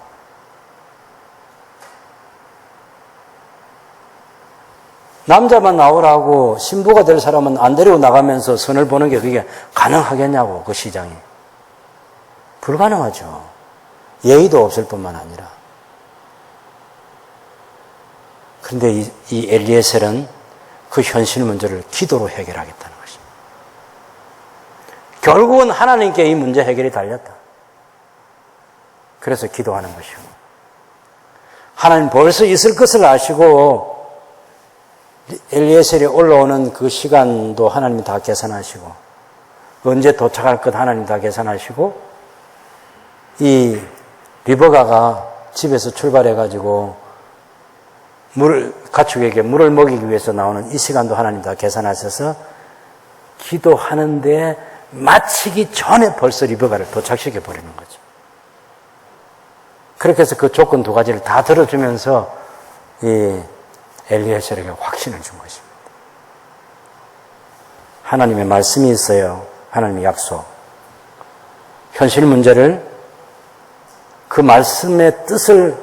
남자만 나오라고 신부가 될 사람은 안 데리고 나가면서 선을 보는 게 그게 가능하겠냐고, 그 시장이. 불가능하죠. 예의도 없을 뿐만 아니라. 그런데 이 엘리에셀은 그 현실 문제를 기도로 해결하겠다는 것입니다. 결국은 하나님께 이 문제 해결이 달렸다. 그래서 기도하는 것이고. 하나님 벌써 있을 것을 아시고 엘리에셀이 올라오는 그 시간도 하나님이 다 계산하시고 언제 도착할 것 하나님 다 계산하시고 이 리버가가 집에서 출발해가지고 가축에게 물을 먹이기 위해서 나오는 이 시간도 하나님 다 계산하셔서 기도하는데 마치기 전에 벌써 리버가를 도착시켜 버리는 거죠. 그렇게 해서 그 조건 두 가지를 다 들어주면서 이 엘리에셀에게 확신을 준 것입니다. 하나님의 말씀이 있어요. 하나님의 약속. 현실 문제를 그 말씀의 뜻을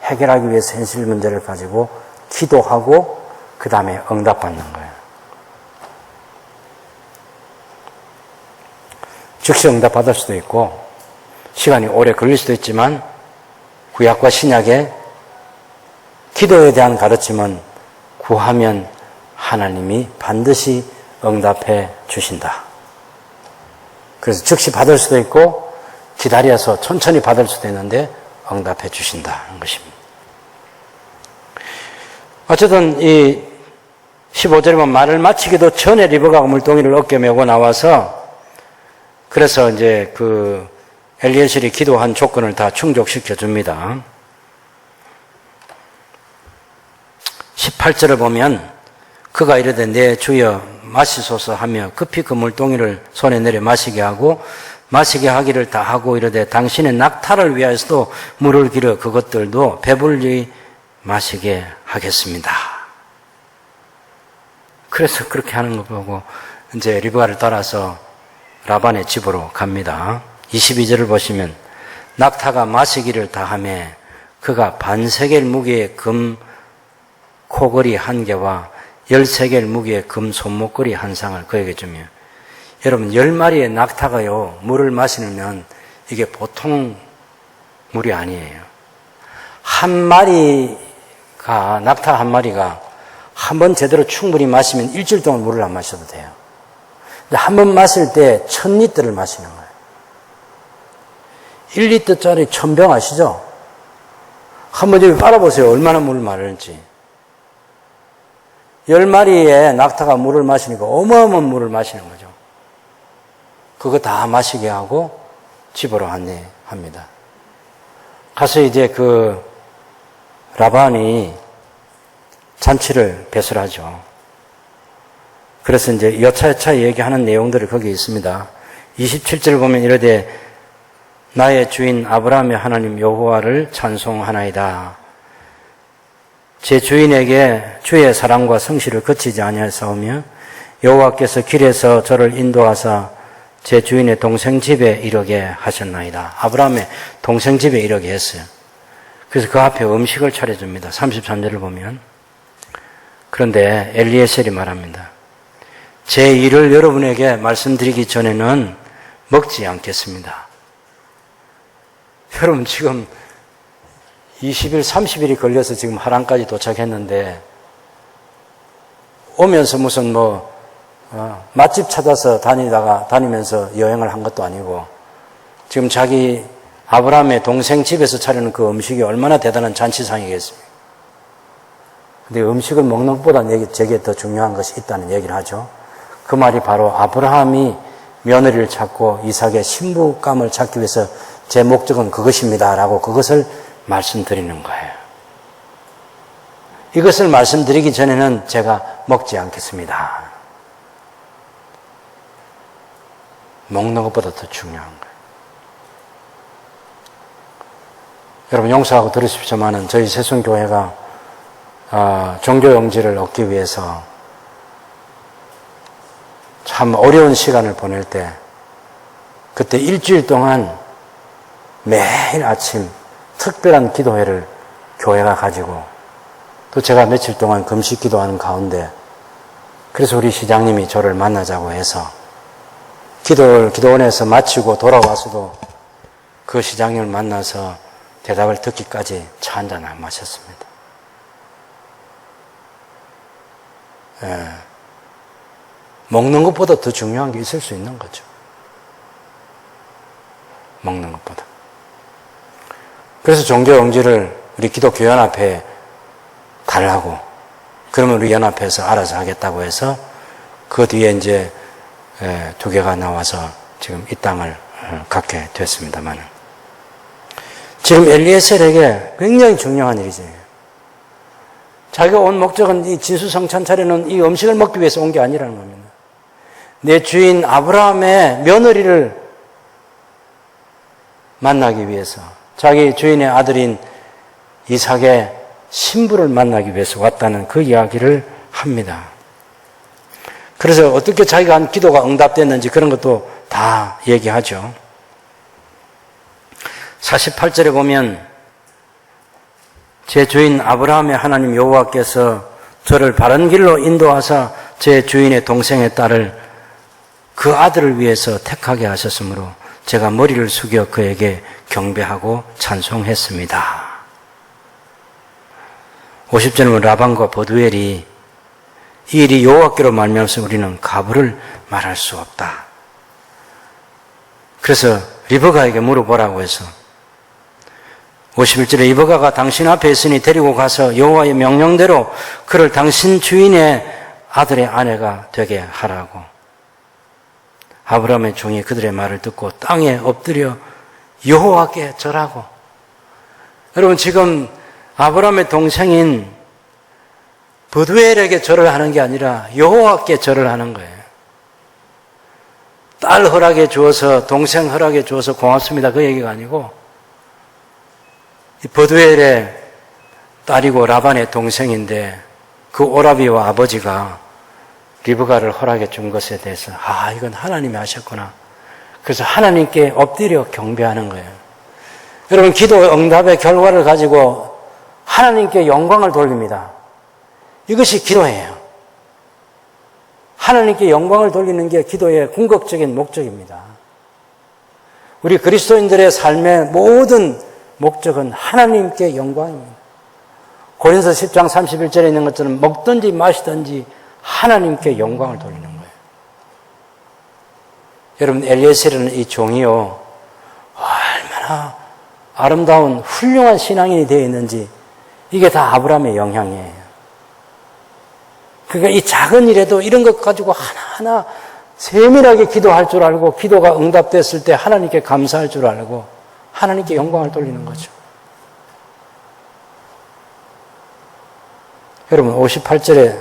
해결하기 위해서 현실 문제를 가지고 기도하고 그 다음에 응답받는 거예요. 즉시 응답받을 수도 있고 시간이 오래 걸릴 수도 있지만 구약과 신약의 기도에 대한 가르침은 구하면 하나님이 반드시 응답해 주신다. 그래서 즉시 받을 수도 있고 기다려서 천천히 받을 수도 있는데 응답해 주신다는 것입니다. 어쨌든 이 15절에 보면 말을 마치기도 전에 리브가가 물동이를 어깨 메고 나와서 그래서 이제 그 엘리에셀이 기도한 조건을 다 충족시켜 줍니다. 18절을 보면 그가 이르되 내 주여 마시소서 하며 급히 그 물동이를 손에 내려 마시게 하고 마시게 하기를 다 하고 이르되 당신의 낙타를 위하여서도 물을 길어 그것들도 배불리 마시게 하겠습니다. 그래서 그렇게 하는 거 보고 이제 리브가를 따라서 라반의 집으로 갑니다. 22절을 보시면 낙타가 마시기를 다하며 그가 반세겔 무게의 금 코걸이 한 개와 13개를 무게의 금 손목걸이 한 상을 그에게 주며 여러분 10마리의 낙타가요 물을 마시면 이게 보통 물이 아니에요. 낙타 한 마리가 한 번 제대로 충분히 마시면 일주일 동안 물을 안 마셔도 돼요. 근데 한 번 마실 때 1000리터를 마시는 거예요. 1리터짜리 1000병 아시죠? 한번 여기 빨아보세요. 얼마나 물을 마르는지. 10마리의 낙타가 물을 마시니까 어마어마한 물을 마시는 거죠. 그거 다 마시게 하고 집으로 안내합니다. 가서 이제 그 라반이 잔치를 배설하죠. 그래서 이제 여차여차 얘기하는 내용들이 거기 있습니다. 27절 보면 이르되 나의 주인 아브라함의 하나님 여호와를 찬송하나이다. 제 주인에게 주의 사랑과 성실을 거치지 아니하사오며 여호와께서 길에서 저를 인도하사 제 주인의 동생 집에 이르게 하셨나이다. 아브라함의 동생 집에 이르게 했어요. 그래서 그 앞에 음식을 차려줍니다. 33절을 보면. 그런데 엘리에셀이 말합니다. 제 일을 여러분에게 말씀드리기 전에는 먹지 않겠습니다. 여러분 지금 20일, 30일이 걸려서 지금 하란까지 도착했는데 오면서 무슨 맛집 찾아서 다니면서 여행을 한 것도 아니고 지금 자기 아브라함의 동생 집에서 차리는 그 음식이 얼마나 대단한 잔치상이겠습니까? 근데 음식을 먹는 것보다 제게 더 중요한 것이 있다는 얘기를 하죠. 그 말이 바로 아브라함이 며느리를 찾고 이삭의 신부감을 찾기 위해서 제 목적은 그것입니다 라고 그것을 말씀드리는 거예요. 이것을 말씀드리기 전에는 제가 먹지 않겠습니다. 먹는 것보다 더 중요한 거예요. 여러분 용서하고 들으십시오만은 저희 새순교회가 종교용지를 얻기 위해서 참 어려운 시간을 보낼 때 그때 일주일 동안 매일 아침 특별한 기도회를 교회가 가지고 또 제가 며칠 동안 금식 기도하는 가운데 그래서 우리 시장님이 저를 만나자고 해서 기도원에서 마치고 돌아와서도 그 시장님을 만나서 대답을 듣기까지 차 한잔 안 마셨습니다. 먹는 것보다 더 중요한 게 있을 수 있는 거죠. 먹는 것보다. 그래서 종교용지를 우리 기독교연합회에 달라고 그러면 우리 연합회에서 알아서 하겠다고 해서 그 뒤에 이제 2개가 나와서 지금 이 땅을 갖게 됐습니다만 지금 엘리에셀에게 굉장히 중요한 일이죠. 자기가 온 목적은 이 진수성찬 차려놓은 이 음식을 먹기 위해서 온 게 아니라는 겁니다. 내 주인 아브라함의 며느리를 만나기 위해서 자기 주인의 아들인 이삭의 신부를 만나기 위해서 왔다는 그 이야기를 합니다. 그래서 어떻게 자기가 한 기도가 응답됐는지 그런 것도 다 얘기하죠. 48절에 보면 제 주인 아브라함의 하나님 여호와께서 저를 바른 길로 인도하사 제 주인의 동생의 딸을 그 아들을 위해서 택하게 하셨으므로 제가 머리를 숙여 그에게 경배하고 찬송했습니다. 50절은 라반과 버두엘이 이 일이 여호와께로 말미암아서 우리는 가부를 말할 수 없다. 그래서 리브가에게 물어보라고 해서 51절에 리브가가 당신 앞에 있으니 데리고 가서 여호와의 명령대로 그를 당신 주인의 아들의 아내가 되게 하라고. 아브라함의 종이 그들의 말을 듣고 땅에 엎드려 여호와께 절하고. 여러분, 지금 아브라함의 동생인 버두엘에게 절을 하는 게 아니라 여호와께 절을 하는 거예요. 딸 허락해 주어서, 동생 허락해 주어서 고맙습니다, 그 얘기가 아니고 이 버두엘의 딸이고 라반의 동생인데 그 오라비와 아버지가 리브가를 허락해 준 것에 대해서 이건 하나님이 하셨구나. 그래서 하나님께 엎드려 경배하는 거예요. 여러분, 기도 응답의 결과를 가지고 하나님께 영광을 돌립니다. 이것이 기도예요. 하나님께 영광을 돌리는 게 기도의 궁극적인 목적입니다. 우리 그리스도인들의 삶의 모든 목적은 하나님께 영광입니다. 고린서 10장 31절에 있는 것처럼 먹든지 마시든지 하나님께 영광을 돌리는 거예요. 여러분, 엘리에셀은 이 종이요, 얼마나 아름다운 훌륭한 신앙인이 되어 있는지 이게 다 아브라함의 영향이에요. 그러니까 이 작은 일에도 이런 것 가지고 하나하나 세밀하게 기도할 줄 알고 기도가 응답됐을 때 하나님께 감사할 줄 알고 하나님께 영광을 돌리는 거죠. 여러분, 58절에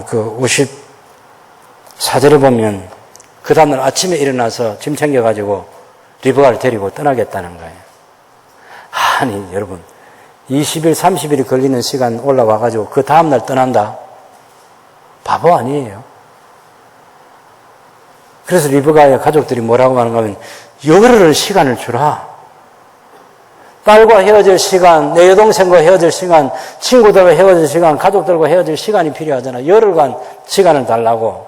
그 54절에 보면 그 다음날 아침에 일어나서 짐 챙겨가지고 리브가를 데리고 떠나겠다는 거예요. 아니 여러분, 20일 30일이 걸리는 시간 올라와가지고 그 다음날 떠난다? 바보 아니에요. 그래서 리브가의 가족들이 뭐라고 하는가 하면 열흘을 시간을 주라. 딸과 헤어질 시간, 내 여동생과 헤어질 시간, 친구들과 헤어질 시간, 가족들과 헤어질 시간이 필요하잖아. 열흘간 시간을 달라고.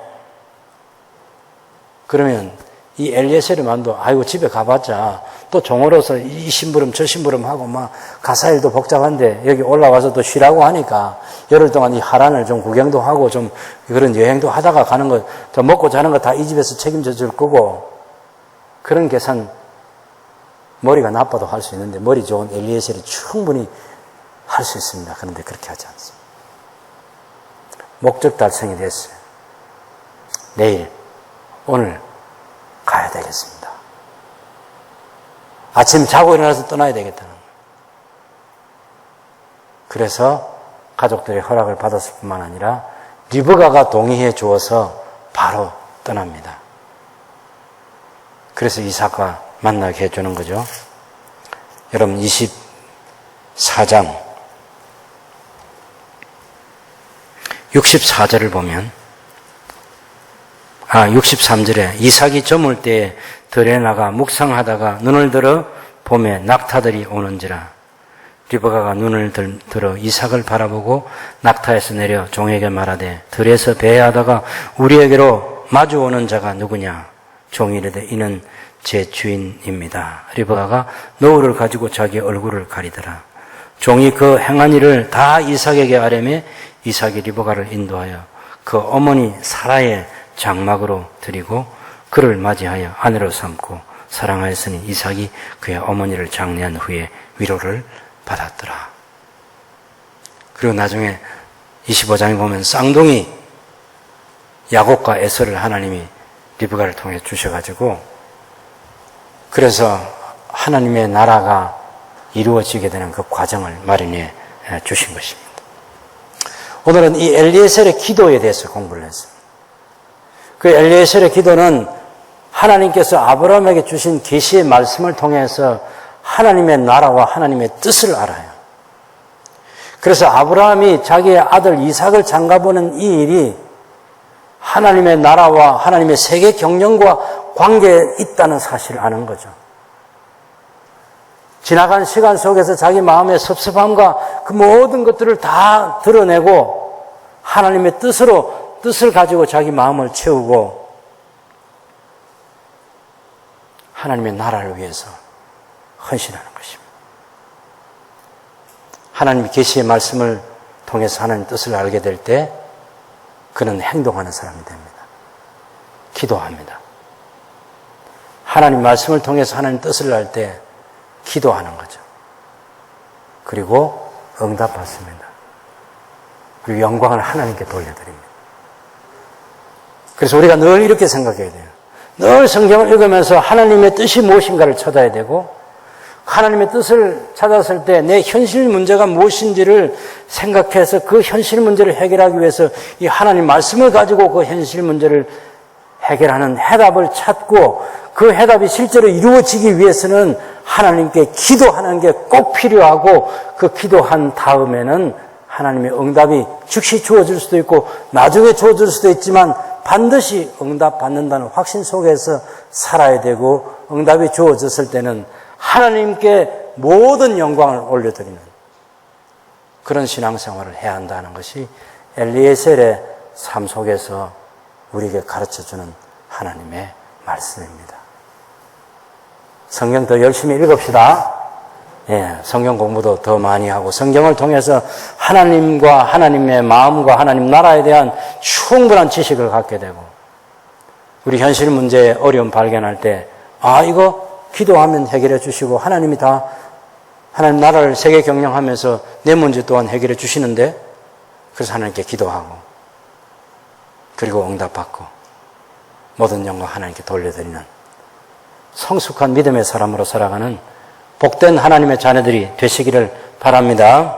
그러면 이 엘리에셀만도 아이고 집에 가봤자 또 종으로서 이 심부름 저 심부름 하고 막 가사일도 복잡한데 여기 올라와서 또 쉬라고 하니까 열흘 동안 이 하란을 좀 구경도 하고 좀 그런 여행도 하다가 가는 거, 저 먹고 자는 거 다 이 집에서 책임져 줄 거고, 그런 계산 머리가 나빠도 할 수 있는데 머리 좋은 엘리에셀이 충분히 할 수 있습니다. 그런데 그렇게 하지 않습니다. 목적 달성이 됐어요. 내일, 오늘 가야 되겠습니다. 아침 자고 일어나서 떠나야 되겠다는 거예요. 그래서 가족들의 허락을 받았을 뿐만 아니라 리브가가 동의해 주어서 바로 떠납니다. 그래서 이삭과 만나게 해주는 거죠. 여러분, 24장 64절을 보면 63절에 이삭이 저물 때에 들에 나가 묵상하다가 눈을 들어 봄에 낙타들이 오는지라. 리브가가 눈을 들어 이삭을 바라보고 낙타에서 내려 종에게 말하되 들에서 배회하다가 우리에게로 마주오는 자가 누구냐. 종이 이르되 이는 제 주인입니다. 리브가가 노울을 가지고 자기 얼굴을 가리더라. 종이 그 행한 일을 다 이삭에게 아뢰매 이삭이 리브가를 인도하여 그 어머니 사라의 장막으로 드리고 그를 맞이하여 아내로 삼고 사랑하였으니 이삭이 그의 어머니를 장례한 후에 위로를 받았더라. 그리고 나중에 25장에 보면 쌍둥이 야곱과 에서를 하나님이 리브가를 통해 주셔가지고 그래서 하나님의 나라가 이루어지게 되는 그 과정을 마련해 주신 것입니다. 오늘은 이 엘리에셀의 기도에 대해서 공부를 했습니다. 그 엘리에셀의 기도는 하나님께서 아브라함에게 주신 계시의 말씀을 통해서 하나님의 나라와 하나님의 뜻을 알아요. 그래서 아브라함이 자기의 아들 이삭을 장가보는 이 일이 하나님의 나라와 하나님의 세계 경영과 관계에 있다는 사실을 아는 거죠. 지나간 시간 속에서 자기 마음의 섭섭함과 그 모든 것들을 다 드러내고 하나님의 뜻을 가지고 자기 마음을 채우고 하나님의 나라를 위해서 헌신하는 것입니다. 하나님의 계시의 말씀을 통해서 하나님 뜻을 알게 될 때 그는 행동하는 사람이 됩니다. 기도합니다. 하나님 말씀을 통해서 하나님 뜻을 알 때 기도하는 거죠. 그리고 응답받습니다. 그리고 영광을 하나님께 돌려드립니다. 그래서 우리가 늘 이렇게 생각해야 돼요. 늘 성경을 읽으면서 하나님의 뜻이 무엇인가를 찾아야 되고, 하나님의 뜻을 찾았을 때 내 현실 문제가 무엇인지를 생각해서 그 현실 문제를 해결하기 위해서 이 하나님 말씀을 가지고 그 현실 문제를 해결하는 해답을 찾고, 그 해답이 실제로 이루어지기 위해서는 하나님께 기도하는 게 꼭 필요하고, 그 기도한 다음에는 하나님의 응답이 즉시 주어질 수도 있고 나중에 주어질 수도 있지만 반드시 응답받는다는 확신 속에서 살아야 되고, 응답이 주어졌을 때는 하나님께 모든 영광을 올려드리는 그런 신앙생활을 해야 한다는 것이 엘리에셀의 삶 속에서 우리에게 가르쳐주는 하나님의 말씀입니다. 성경 더 열심히 읽읍시다. 성경 공부도 더 많이 하고 성경을 통해서 하나님과 하나님의 마음과 하나님 나라에 대한 충분한 지식을 갖게 되고, 우리 현실 문제에 어려움 발견할 때 이거 기도하면 해결해 주시고 하나님이 다 하나님 나라를 세계 경영하면서 내 문제 또한 해결해 주시는데, 그래서 하나님께 기도하고 그리고 응답받고 모든 영광 하나님께 돌려드리는 성숙한 믿음의 사람으로 살아가는 복된 하나님의 자녀들이 되시기를 바랍니다.